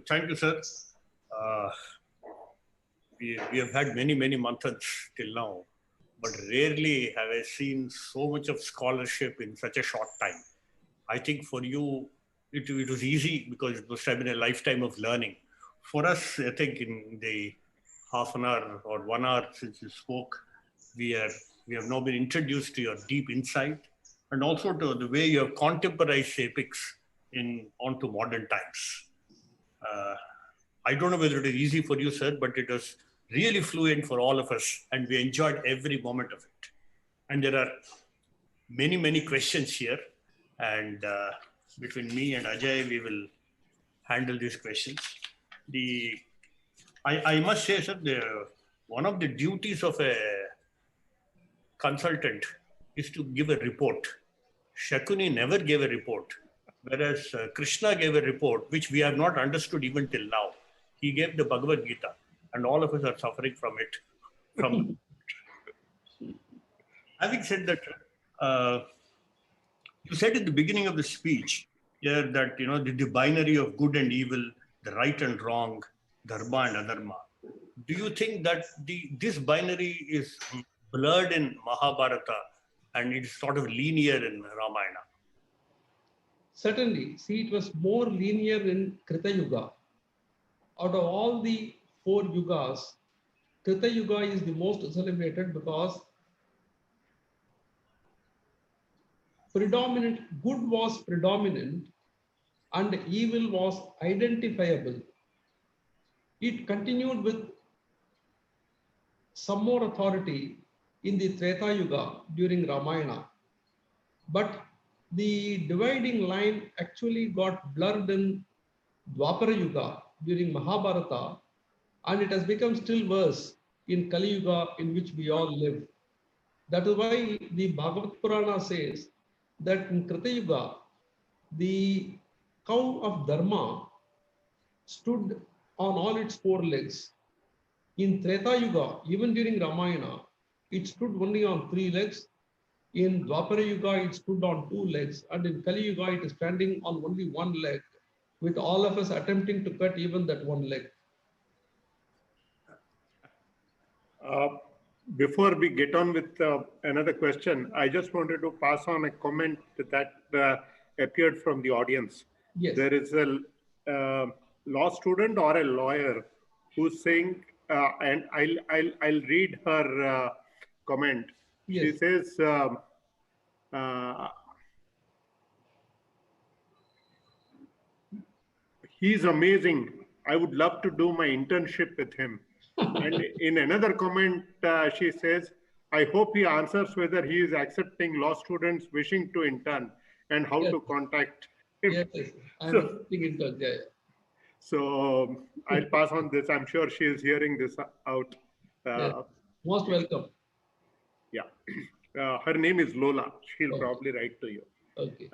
Thank you, sir. We have had many monthans till now, but rarely have I seen so much of scholarship in such a short time. I think for you, it was easy because it must have been a lifetime of learning. For us, I think in the half an hour or 1 hour since you spoke, we have now been introduced to your deep insight and also to the way you have contemporized epics onto modern times. I don't know whether it is easy for you, sir, but it was really fluent for all of us, and we enjoyed every moment of it. And there are many questions here, and between me and Ajay, we will handle these questions. I must say, sir, one of the duties of a consultant is to give a report. Shakuni never gave a report, whereas Krishna gave a report, which we have not understood even till now. He gave the Bhagavad Gita, and all of us are suffering from it. Having said that, you said at the beginning of the speech here that the binary of good and evil, the right and wrong, dharma and adharma. Do you think that this binary is blurred in Mahabharata and it's sort of linear in Ramayana? Certainly. See, it was more linear in Krita Yuga. Out of all the 4 yugas, Krita Yuga is the most celebrated because good was predominant and evil was identifiable. It continued with some more authority in the Treta Yuga during Ramayana. But the dividing line actually got blurred in Dwapara Yuga during Mahabharata, and it has become still worse in Kali Yuga, in which we all live. That is why the Bhagavad Purana says that in Krita Yuga, the cow of Dharma stood on all its 4 legs. In Treta Yuga, even during Ramayana, it stood only on 3 legs. In Dwapara Yuga, it stood on 2 legs. And in Kali Yuga, it is standing on only 1 leg, with all of us attempting to cut even that 1 leg. Before we get on with another question, I just wanted to pass on a comment that appeared from the audience. Yes. There is a law student or a lawyer who's saying, and I'll read her comment. Yes. She says, he's amazing. I would love to do my internship with him. And in another comment, she says, I hope he answers whether he is accepting law students wishing to intern and how to contact him. Yes, I'm accepting intern. Yeah. So I'll pass on this. I'm sure she is hearing this out. Yes. Most welcome. Yeah. Her name is Lola. She'll probably write to you. Okay.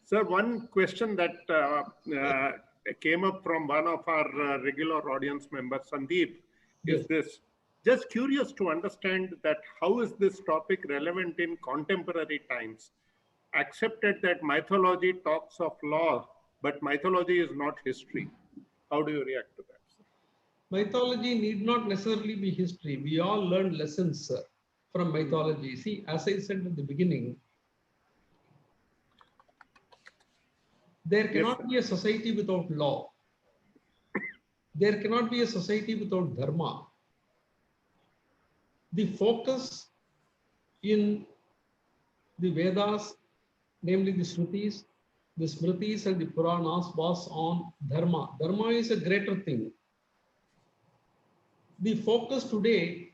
Sir, one question that came up from one of our regular audience members, Sandeep, is this. Just curious to understand that how is this topic relevant in contemporary times? Accepted that mythology talks of law, but mythology is not history. How do you react to that, sir? Mythology need not necessarily be history. We all learn lessons from mythology. See, as I said at the beginning, there cannot be a society without law. There cannot be a society without dharma. The focus in the Vedas, namely the Shrutis, the Smritis and the Puranas, was on dharma. Dharma is a greater thing. the focus today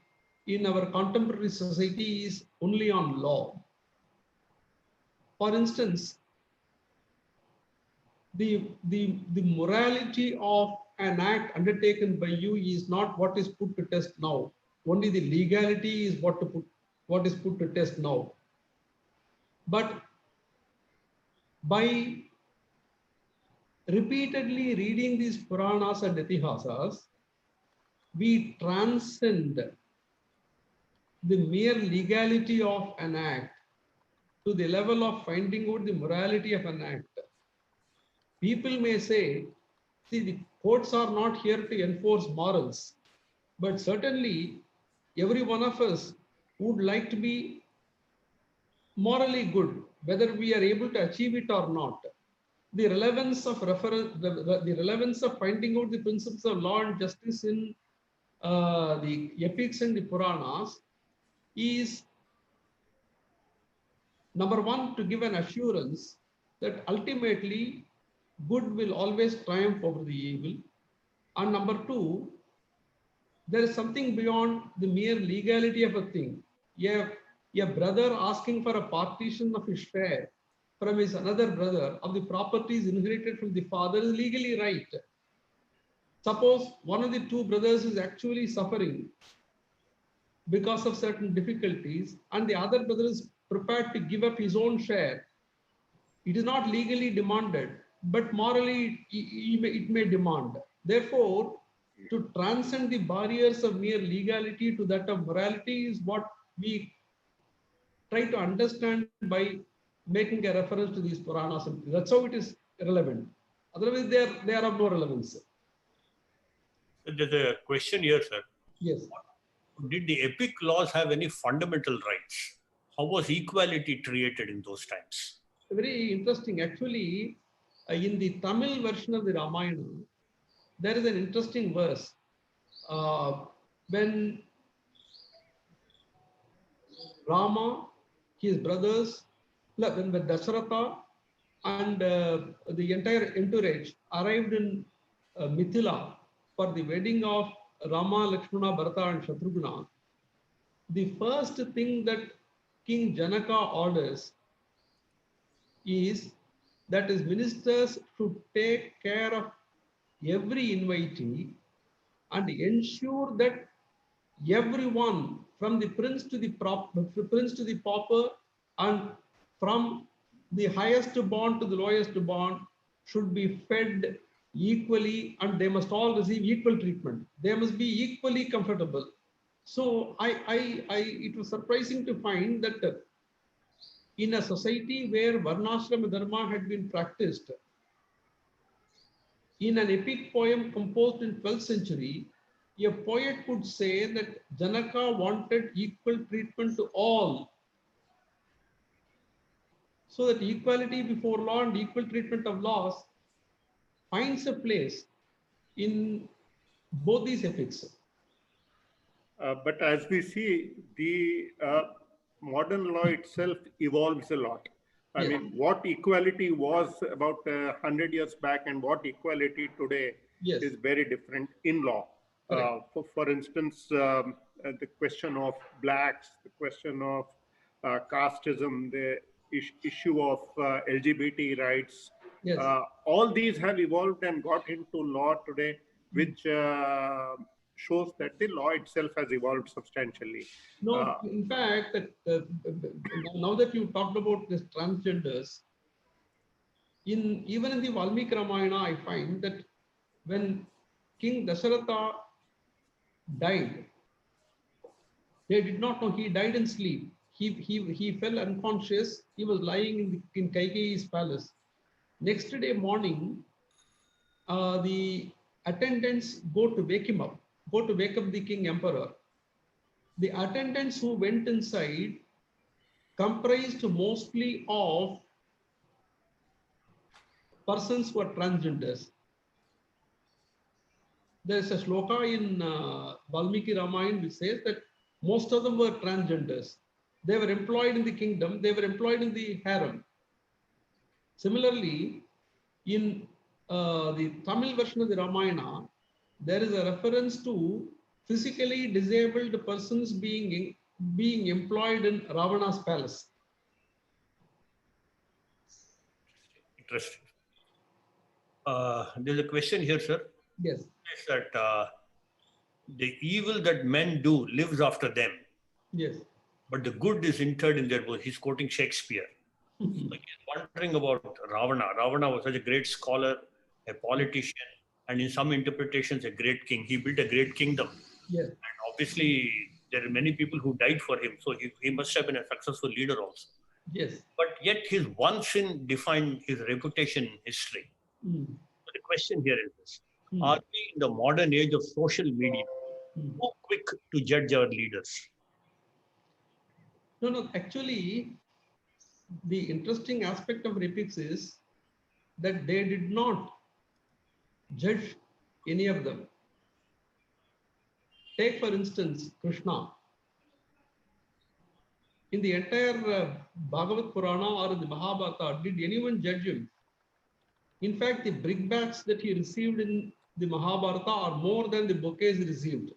in our contemporary society is only on law. For instance, the morality of an act undertaken by you is not what is put to test now. Only the legality is what is put to test now. But by repeatedly reading these Puranas and Itihasas, we transcend the mere legality of an act to the level of finding out the morality of an act. People may say, see, the courts are not here to enforce morals, but certainly every one of us would like to be morally good, whether we are able to achieve it or not. The relevance of the relevance of finding out the principles of law and justice in the epics and the Puranas is, number one, to give an assurance that ultimately good will always triumph over the evil. And number two, there is something beyond the mere legality of a thing. A brother asking for a partition of his share from his another brother of the properties inherited from the father is legally right. Suppose one of the two brothers is actually suffering because of certain difficulties and the other brother is prepared to give up his own share. It is not legally demanded, but morally it may demand. Therefore, to transcend the barriers of mere legality to that of morality is what we try to understand by making a reference to these Puranas. That's how it is relevant. Otherwise, they are of no relevance. There's a question here, sir. Yes. Did the epic laws have any fundamental rights? How was equality treated in those times? Very interesting. Actually, in the Tamil version of the Ramayana, there is an interesting verse. When Rama, his brothers, when Dasharatha and the entire entourage arrived in Mithila for the wedding of Rama, Lakshmana, Bharata and Shatrughna, the first thing that King Janaka orders is that his ministers should take care of every invitee and ensure that everyone, from the prince to the pauper, and from the highest born to the lowest born, should be fed equally, and they must all receive equal treatment. They must be equally comfortable. So it was surprising to find that in a society where Varnashrama Dharma had been practiced, in an epic poem composed in 12th century, a poet could say that Janaka wanted equal treatment to all, so that equality before law and equal treatment of laws finds a place in both these epics. But as we see, the modern law itself evolves a lot. I mean, what equality was about 100 years back and what equality today is very different in law. For instance, the question of blacks, the question of casteism, the issue of LGBT rights, all these have evolved and got into law today, which shows that the law itself has evolved substantially. No, in fact, now that you talked about this transgenders, even in the Valmiki Ramayana, I find that when King Dasharatha died, they did not know he died in sleep. He fell unconscious. He was lying in Kaikeyi's palace. Next day morning, the attendants go to wake him up, go to wake up the king emperor. The attendants who went inside comprised mostly of persons who are transgenders. There's a shloka in Valmiki Ramayana which says that most of them were transgenders. They were employed in the kingdom, they were employed in the harem. Similarly, in the Tamil version of the Ramayana, there is a reference to physically disabled persons being employed in Ravana's palace. Interesting. There's a question here, sir. Yes. Is that the evil that men do lives after them, Yes. but the good is interred in their bones. He's quoting Shakespeare. So he's wondering about Ravana. Ravana was such a great scholar, a politician, and in some interpretations, a great king. He built a great kingdom. Yes. And obviously, there are many people who died for him. So he must have been a successful leader also. Yes. But yet his one sin defined his reputation in history. So the question here is this. Are we in the modern age of social media too quick to judge our leaders? No, actually, the interesting aspect of epics is that they did not judge any of them. Take, for instance, Krishna. In the entire Bhagavad Purana or in the Mahabharata, did anyone judge him? In fact, the brickbats that he received in the Mahabharata are more than the bouquets he received.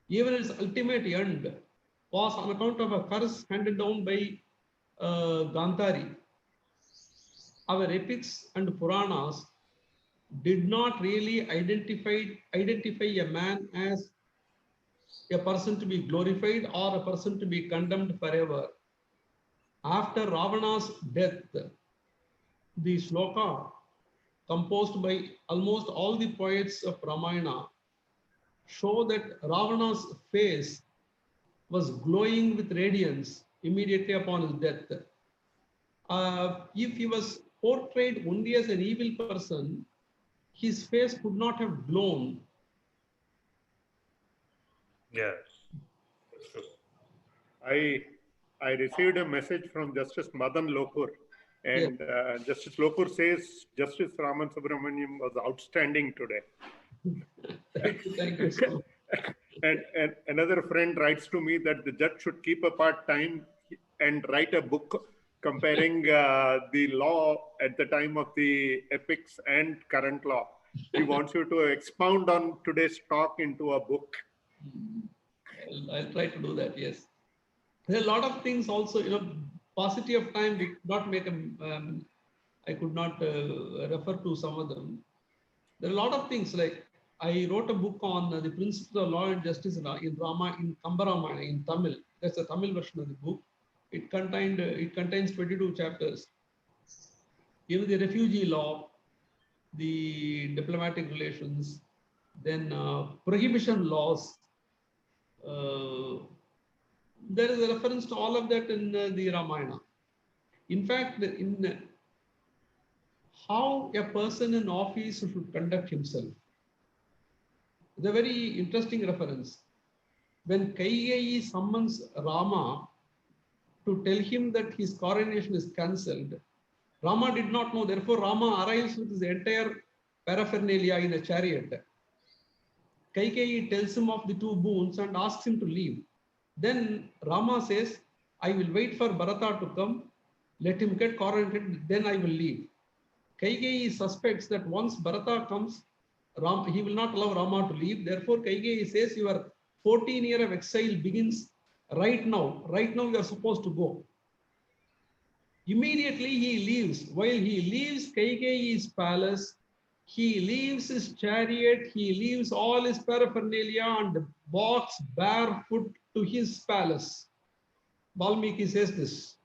Even its ultimate end was on account of a curse handed down by Gandhari. Our epics and Puranas did not really identify a man as a person to be glorified or a person to be condemned forever. After Ravana's death, the shloka composed by almost all the poets of Ramayana show that Ravana's face was glowing with radiance immediately upon his death. If he was portrayed only as an evil person, his face could not have glowed. Yes. I received a message from Justice Madan Lokur, and Justice Lokur says Justice Raman Subramaniam was outstanding today. Thank you so much. And another friend writes to me that the judge should keep apart time and write a book comparing the law at the time of the epics and current law. He wants you to expound on today's talk into a book. I'll try to do that, yes. There are a lot of things also, paucity of time, we could not make I could not refer to some of them. There are a lot of things, like I wrote a book on the principles of law and justice in Kambaramana in Tamil. That's the Tamil version of the book. It contains 22 chapters. Even the refugee law, the diplomatic relations, then prohibition laws. There is a reference to all of that in the Ramayana. In fact, in how a person in office should conduct himself. It's a very interesting reference. When Kaigeyi summons Rama to tell him that his coronation is cancelled, Rama did not know. Therefore, Rama arrives with his entire paraphernalia in a chariot. Kaigeyi tells him of the two boons and asks him to leave. Then Rama says, I will wait for Bharata to come, let him get coronated, then I will leave. Kaigeyi suspects that once Bharata comes, he will not allow Rama to leave. Therefore, Kaigeyi says, your 14 years of exile begins right now. Right now, you are supposed to go. Immediately, he leaves. While he leaves Kaigeyi's palace, he leaves his chariot, he leaves all his paraphernalia and walks barefoot to his palace. Valmiki says this.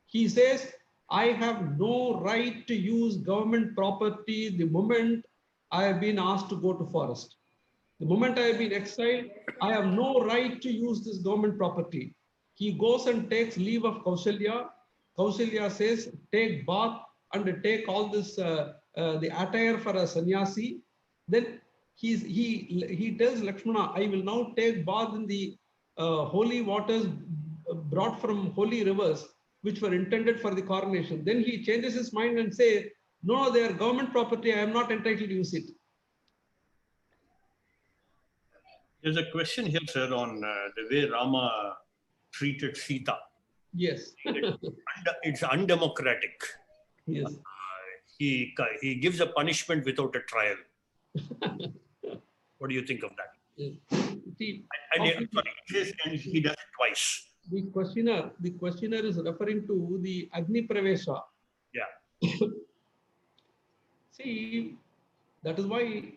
He says, I have no right to use government property the moment I have been asked to go to forest. The moment I have been exiled, I have no right to use this government property. He goes and takes leave of Kausalya. Kausalya says, take bath and take all this, the attire for a sannyasi. Then he tells Lakshmana, I will now take bath in the holy waters brought from holy rivers, which were intended for the coronation. Then he changes his mind and says, no, they are government property. I am not entitled to use it. There's a question here, sir, on the way Rama treated Sita. Yes. It's undemocratic. Yes. He gives a punishment without a trial. What do you think of that? Yes. See, And of sorry, he says, and he does it twice. the questioner is referring to the Agni Pravesha. Yeah. See, that is why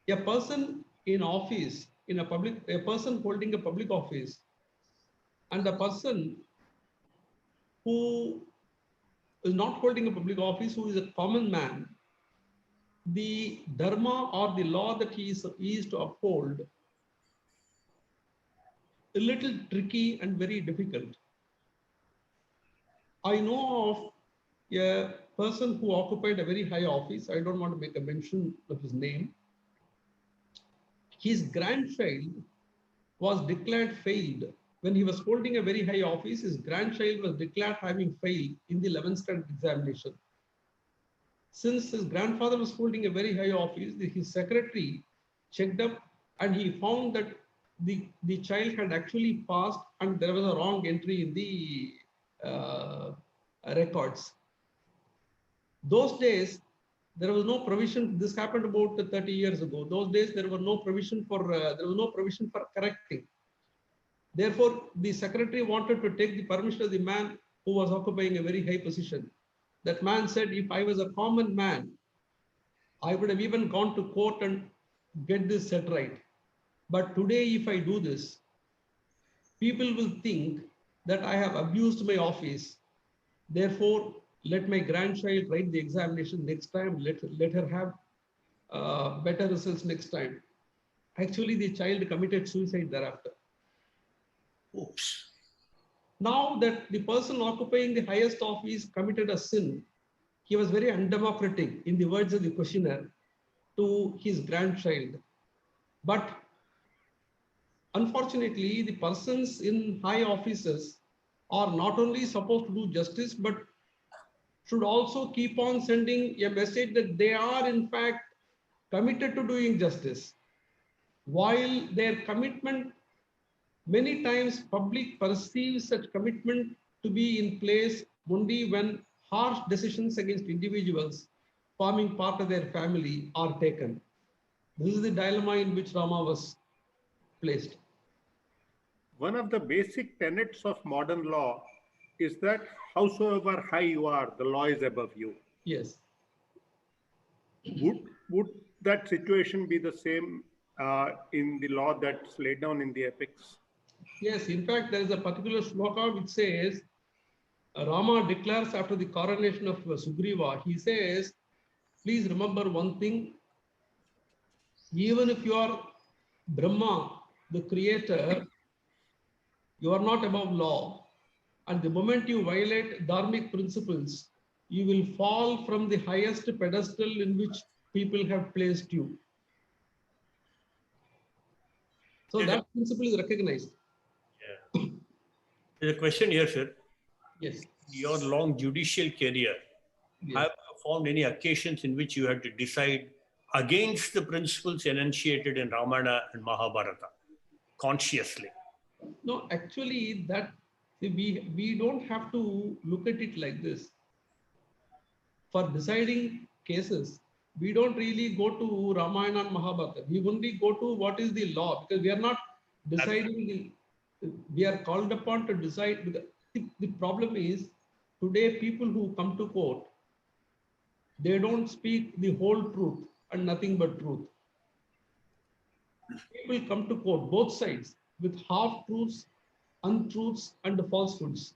a person in office, a person holding a public office, and a person who is not holding a public office, who is a common man, the dharma or the law that he is to uphold, a little tricky and very difficult. I know of a person who occupied a very high office. I don't want to make a mention of his name. His grandchild was declared failed. When he was holding a very high office, his grandchild was declared having failed in the 11th standard examination. Since his grandfather was holding a very high office, his secretary checked up and he found that the child had actually passed and there was a wrong entry in the records. Those days, there was no provision. This happened about 30 years ago. Those days, there was no provision for correcting. Therefore, the secretary wanted to take the permission of the man who was occupying a very high position. That man said, if I was a common man, I would have even gone to court and get this set right. But today, if I do this, people will think that I have abused my office. Therefore, let my grandchild write the examination next time. Let her have better results next time. Actually, the child committed suicide thereafter. Oops. Now that the person occupying the highest office committed a sin, he was very undemocratic, in the words of the questioner, to his grandchild. But unfortunately, the persons in high offices are not only supposed to do justice, but should also keep on sending a message that they are in fact committed to doing justice. While their commitment, many times public perceives such commitment to be in place only when harsh decisions against individuals forming part of their family are taken. This is the dilemma in which Rama was placed. One of the basic tenets of modern law is that howsoever high you are, the law is above you. Yes. Would that situation be the same in the law that's laid down in the epics? Yes, in fact, there is a particular shloka which says, Rama declares after the coronation of Sugriva, he says, please remember one thing, even if you are Brahma, the creator, you are not above law. And the moment you violate dharmic principles, you will fall from the highest pedestal in which people have placed you. So that principle is recognized. Yeah. There's a question here, sir. Yes. Your long judicial career, Yes. have you found any occasions in which you had to decide against the principles enunciated in Ramayana and Mahabharata consciously? No, actually, we don't have to look at it like this. For deciding cases, we don't really go to Ramayana and Mahabharata. We only go to what is the law, because we are not deciding we are called upon to decide. The problem is today people who come to court, they don't speak the whole truth and nothing but truth. People come to court, both sides, with half truths, untruths, and falsehoods.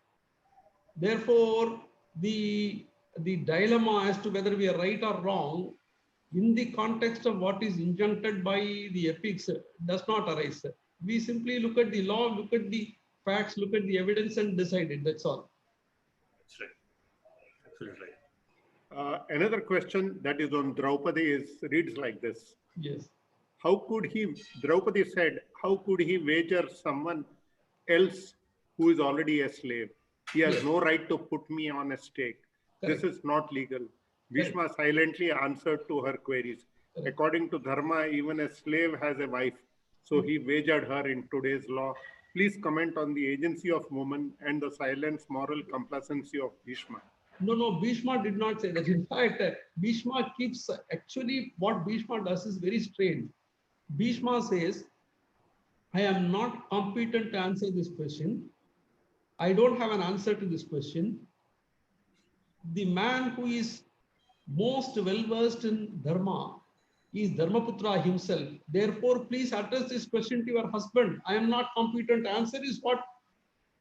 Therefore, the dilemma as to whether we are right or wrong in the context of what is injuncted by the epics does not arise. We simply look at the law, look at the facts, look at the evidence and decide it. That's all. That's right. Absolutely right. Another question that is on Draupadi reads like this. Yes. Draupadi said, how could he wager someone else who is already a slave? He has no right to put me on a stake. Correct. This is not legal. Bhishma silently answered to her queries. Correct. According to Dharma, even a slave has a wife. So he wagered her in today's law. Please comment on the agency of woman and the silence moral complacency of Bhishma. No, no, Bhishma did not say that. In fact, Bhishma keeps, actually what Bhishma does is very strange. Bhishma says, I am not competent to answer this question. I don't have an answer to this question. The man who is most well versed in Dharma is Dharmaputra himself. Therefore, please address this question to your husband. I am not competent to answer is what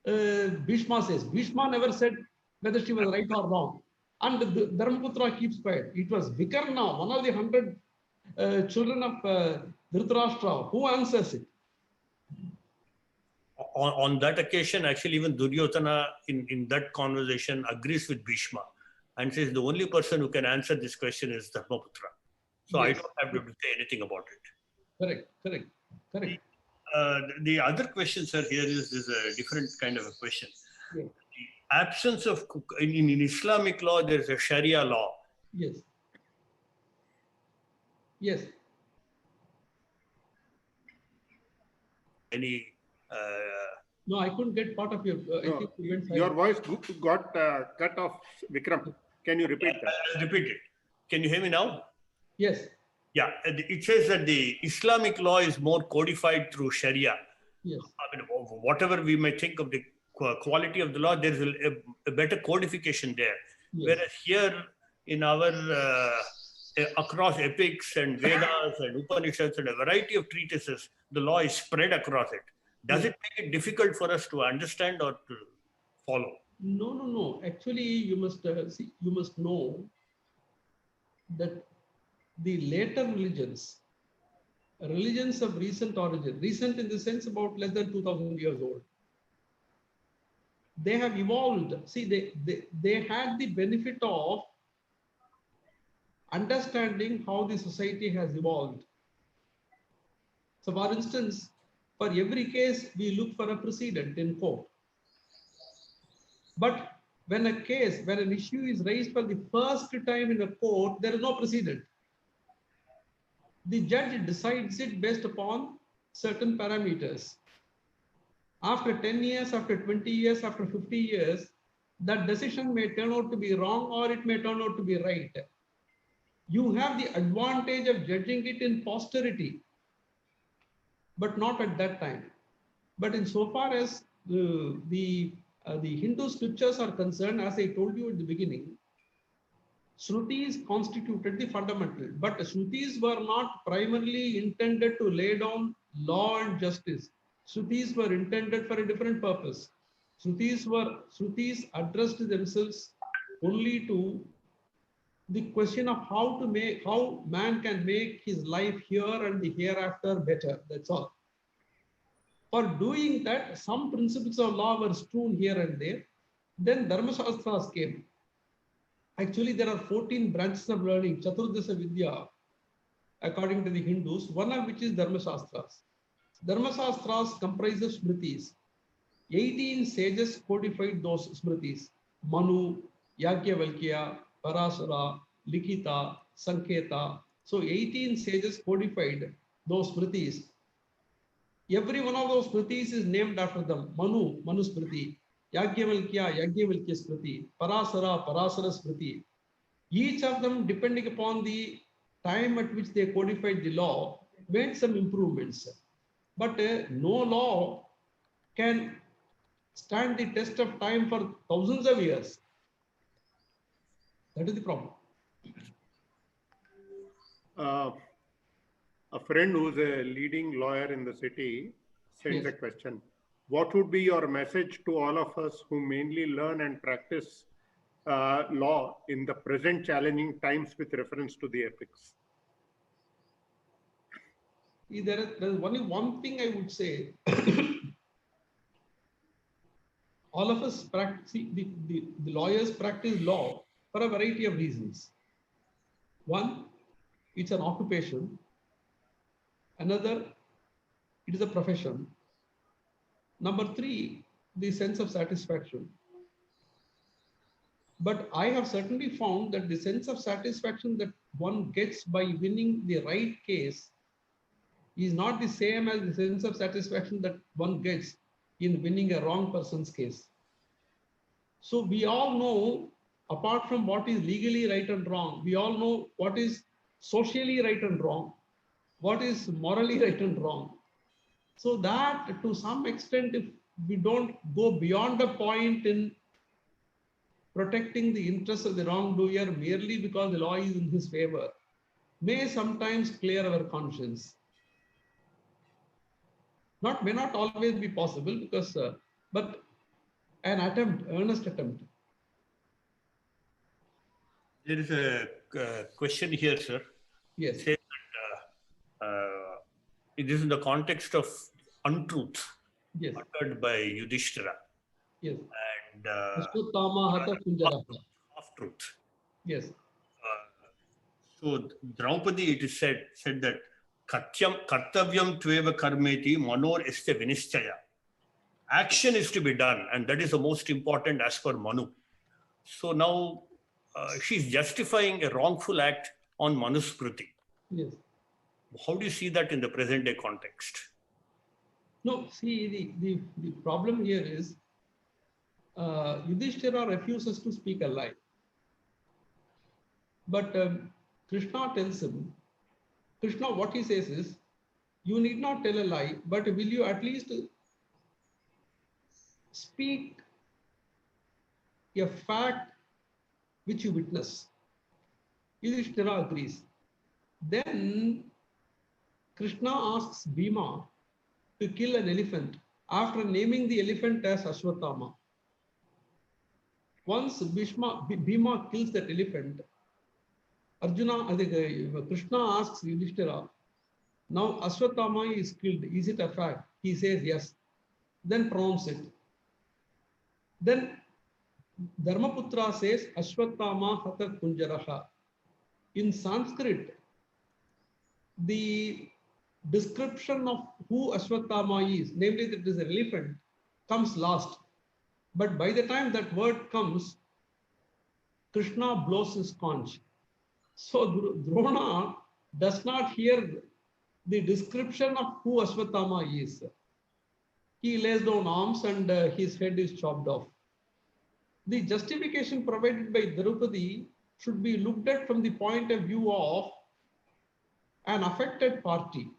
Bhishma says. Bhishma never said whether she was right or wrong. And Dharmaputra keeps quiet. It was Vikarna, one of the 100 children of Dhritarashtra, who answers it. On that occasion, actually, even Duryodhana in that conversation agrees with Bhishma and says the only person who can answer this question is Dharmaputra. So yes. I don't have to say anything about it. Correct, correct, correct. The other question, sir, here is a different kind of a question. Yeah. The absence of, in Islamic law, there's a Sharia law. Yes. Yes. Any... no, I couldn't get part of your... no, your voice got cut off, Vikram. Can you repeat that? I'll repeat it. Can you hear me now? Yes. Yeah, it says that the Islamic law is more codified through Sharia. Yes. I mean, whatever we may think of the quality of the law, there's a better codification there. Yes. Whereas here in our, across epics and Vedas and Upanishads and a variety of treatises, the law is spread across it. Does it make it difficult for us to understand or to follow? No, no, no. Actually, you must see, you must know that the later religions of recent origin, recent in the sense about less than 2000 years old, they have evolved. See, they had the benefit of understanding how the society has evolved. So for instance, for every case, we look for a precedent in court. But when an issue is raised for the first time in a court, there is no precedent. The judge decides it based upon certain parameters. After 10 years, after 20 years, after 50 years, that decision may turn out to be wrong or it may turn out to be right. You have the advantage of judging it in posterity, but not at that time. But insofar as the Hindu scriptures are concerned, as I told you at the beginning, Shrutis constituted the fundamental, but Shrutis were not primarily intended to lay down law and justice. Shrutis were intended for a different purpose. Shrutis addressed themselves only to the question of how man can make his life here and the hereafter better. That's all. For doing that, some principles of law were strewn here and there. Then Dharma Shastras came. Actually, there are 14 branches of learning, Chaturdasa Vidya, according to the Hindus, one of which is Dharma Shastras. Dharma Shastras comprises Smritis. 18 sages codified those Smritis. Manu, Yagyavalkya, Parasara, Likita, Sanketa. So 18 sages codified those Smritis. Every one of those Smritis is named after them. Manu, Manu Smriti. Yagyavalkya, Yagyavalkya Smriti, Parasara, Parasara Smriti. Each of them, depending upon the time at which they codified the law, made some improvements. But no law can stand the test of time for thousands of years. That is the problem. A friend who's a leading lawyer in the city sends a question. What would be your message to all of us who mainly learn and practice law in the present challenging times with reference to the ethics? There is only one thing I would say. All of us practice, the lawyers practice law for a variety of reasons. One, it's an occupation. Another, it is a profession. Number three, the sense of satisfaction. But I have certainly found that the sense of satisfaction that one gets by winning the right case is not the same as the sense of satisfaction that one gets in winning a wrong person's case. So we all know apart from what is legally right and wrong, we all know what is socially right and wrong, what is morally right and wrong. So that to some extent, if we don't go beyond a point in protecting the interests of the wrongdoer merely because the law is in his favor, may sometimes clear our conscience. May not always be possible because, but an attempt, earnest attempt. There is a question here, sir. Yes. It says that it is in the context of untruth Yes. uttered by Yudhishthira. Yes. And half truth. Yes. So Draupadi, it is said that kartavyam tveva karmeti manor este vinischaya. Action is to be done, and that is the most important as per Manu. So now she's justifying a wrongful act on Manusmriti. Yes. How do you see that in the present day context? No, see, the problem here is Yudhishthira refuses to speak a lie. But Krishna tells him, Krishna, what he says is, you need not tell a lie, but will you at least speak a fact which you witness? Yudhishthira agrees. Then Krishna asks Bhima to kill an elephant after naming the elephant as Ashwatthama. Once Bhima kills that elephant, Krishna asks Yudhishthira, now Ashwatthama is killed, is it a fact? He says yes. Then pronounce it. Then Dharmaputra says Ashwatthama Hatat Kunjaraha. In Sanskrit, the description of who Ashwatthama is, namely that it is an elephant, comes last. But by the time that word comes, Krishna blows his conch. So Drona does not hear the description of who Ashwatthama is. He lays down arms and his head is chopped off. The justification provided by Draupadi should be looked at from the point of view of an affected party.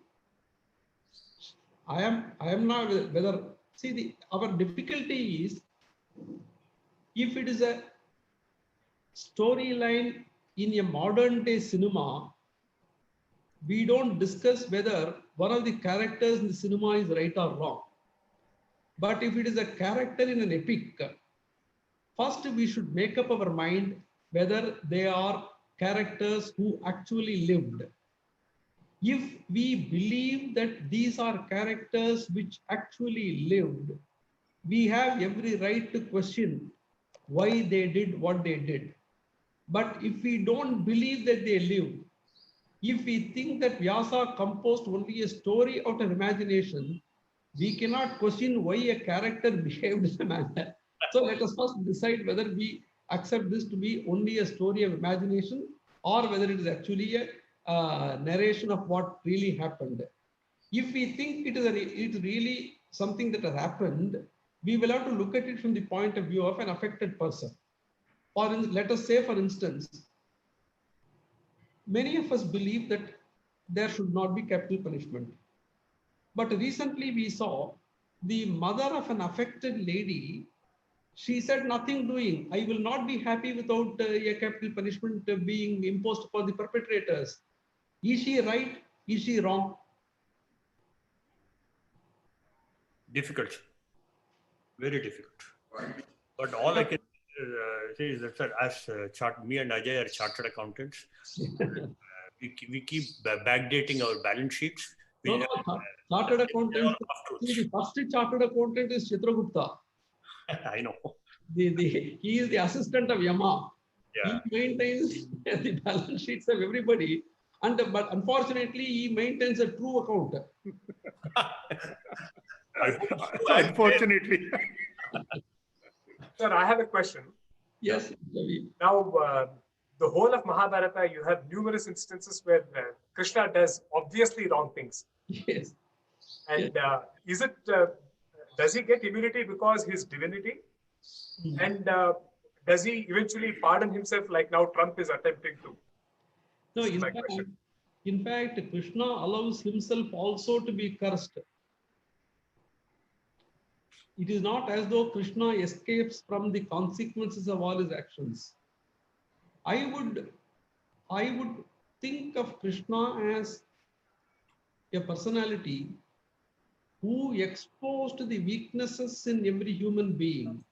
I am not whether, see, our difficulty is, if it is a storyline in a modern day cinema, we don't discuss whether one of the characters in the cinema is right or wrong. But if it is a character in an epic, first we should make up our mind whether they are characters who actually lived. If we believe that these are characters which actually lived, we have every right to question why they did what they did. But if we don't believe that they lived, if we think that Vyasa composed only a story out of imagination, we cannot question why a character behaved in a manner. So let us first decide whether we accept this to be only a story of imagination or whether it is actually a narration of what really happened. If we think it is really something that has happened, we will have to look at it from the point of view of an affected person. Or let us say, for instance, many of us believe that there should not be capital punishment. But recently we saw the mother of an affected lady. She said, nothing doing. I will not be happy without a capital punishment being imposed upon the perpetrators. Is she right? Is she wrong? Difficult. Very difficult. But all I can say is that, sir, as me and Ajay are chartered accountants, we keep backdating our balance sheets. Chartered accountant. The first chartered accountant is Chitragupta. I know. He is the assistant of Yama. Yeah. He maintains the balance sheets of everybody, but unfortunately, he maintains a true account. Unfortunately. Sir, I have a question. Yes. Now, the whole of Mahabharata, you have numerous instances where Krishna does obviously wrong things. Yes. And is it, does he get immunity because his divinity? And does he eventually pardon himself like now Trump is attempting to? No, This is my question. in fact, Krishna allows himself also to be cursed. It is not as though Krishna escapes from the consequences of all his actions. I would think of Krishna as a personality who exposed the weaknesses in every human being.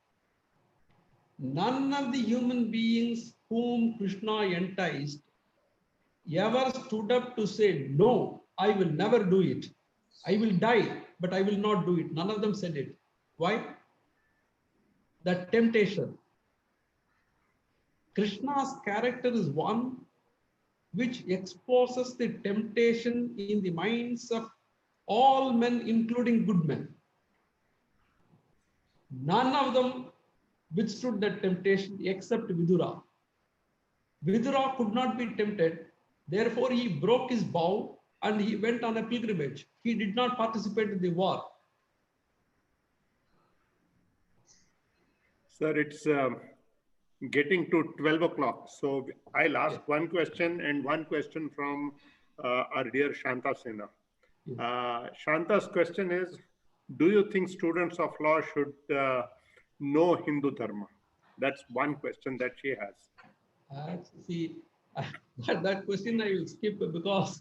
None of the human beings whom Krishna enticed ever stood up to say, no, I will never do it. I will die, but I will not do it. None of them said it. Why? That temptation. Krishna's character is one which exposes the temptation in the minds of all men, including good men. None of them withstood that temptation except Vidura. Vidura could not be tempted, therefore he broke his vow and he went on a pilgrimage. He did not participate in the war. Sir, it's getting to 12 o'clock. So I'll ask one question and one question from our dear Shanta Sena. Shanta's question is, do you think students of law should know Hindu Dharma? That's one question that she has. See, that question I will skip because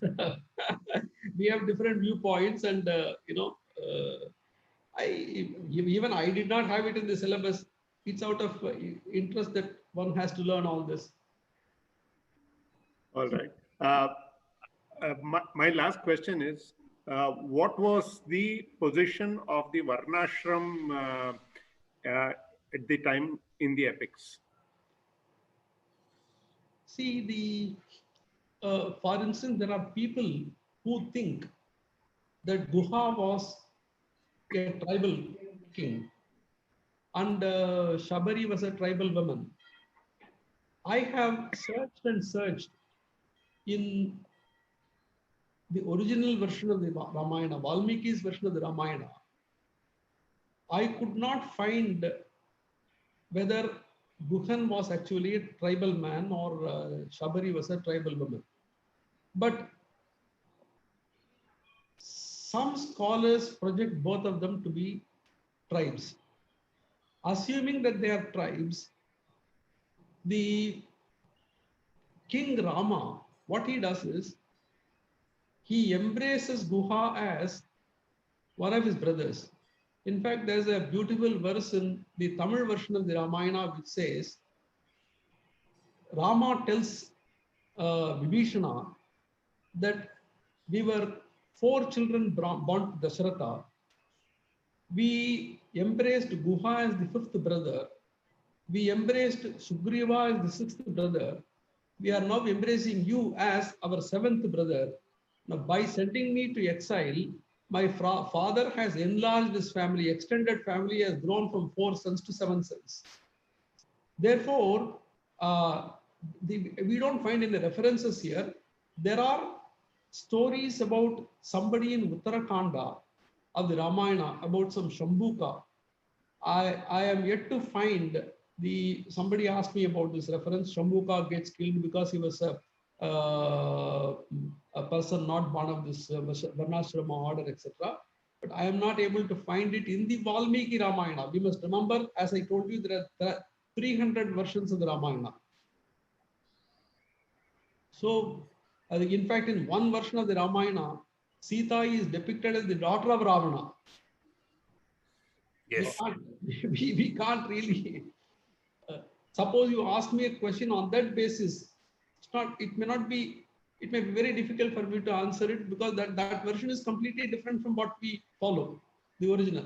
we have different viewpoints, and even I did not have it in the syllabus. It's out of interest that one has to learn all this. All right. My last question is, what was the position of the Varnashram at the time in the epics? See, for instance, there are people who think that Guha was a tribal king and Shabari was a tribal woman. I have searched and searched in the original version of the Ramayana, Valmiki's version of the Ramayana. I could not find whether Guhan was actually a tribal man or Shabari was a tribal woman. But some scholars project both of them to be tribes. Assuming that they are tribes, the King Rama, what he does is, he embraces Guha as one of his brothers. In fact, there's a beautiful verse in the Tamil version of the Ramayana which says, Rama tells Vibhishana that we were 4 children born to Dasharatha. We embraced Guha as the 5th brother. We embraced Sugriva as the 6th brother. We are now embracing you as our 7th brother. Now, by sending me to exile, my father has enlarged his family, extended family has grown from 4 sons to 7 sons. Therefore, we don't find any references here. There are stories about somebody in Uttarakanda of the Ramayana, about some Shambhuka. I am yet to find somebody asked me about this reference. Shambhuka gets killed because he was a person not born of this Varnashrama order, etc. But I am not able to find it in the Valmiki Ramayana. We must remember, as I told you, there are 300 versions of the Ramayana. So, in fact, in one version of the Ramayana, Sita is depicted as the daughter of Ravana. Yes. We can't really. Suppose you ask me a question on that basis, it may be very difficult for me to answer it because that version is completely different from what we follow, the original.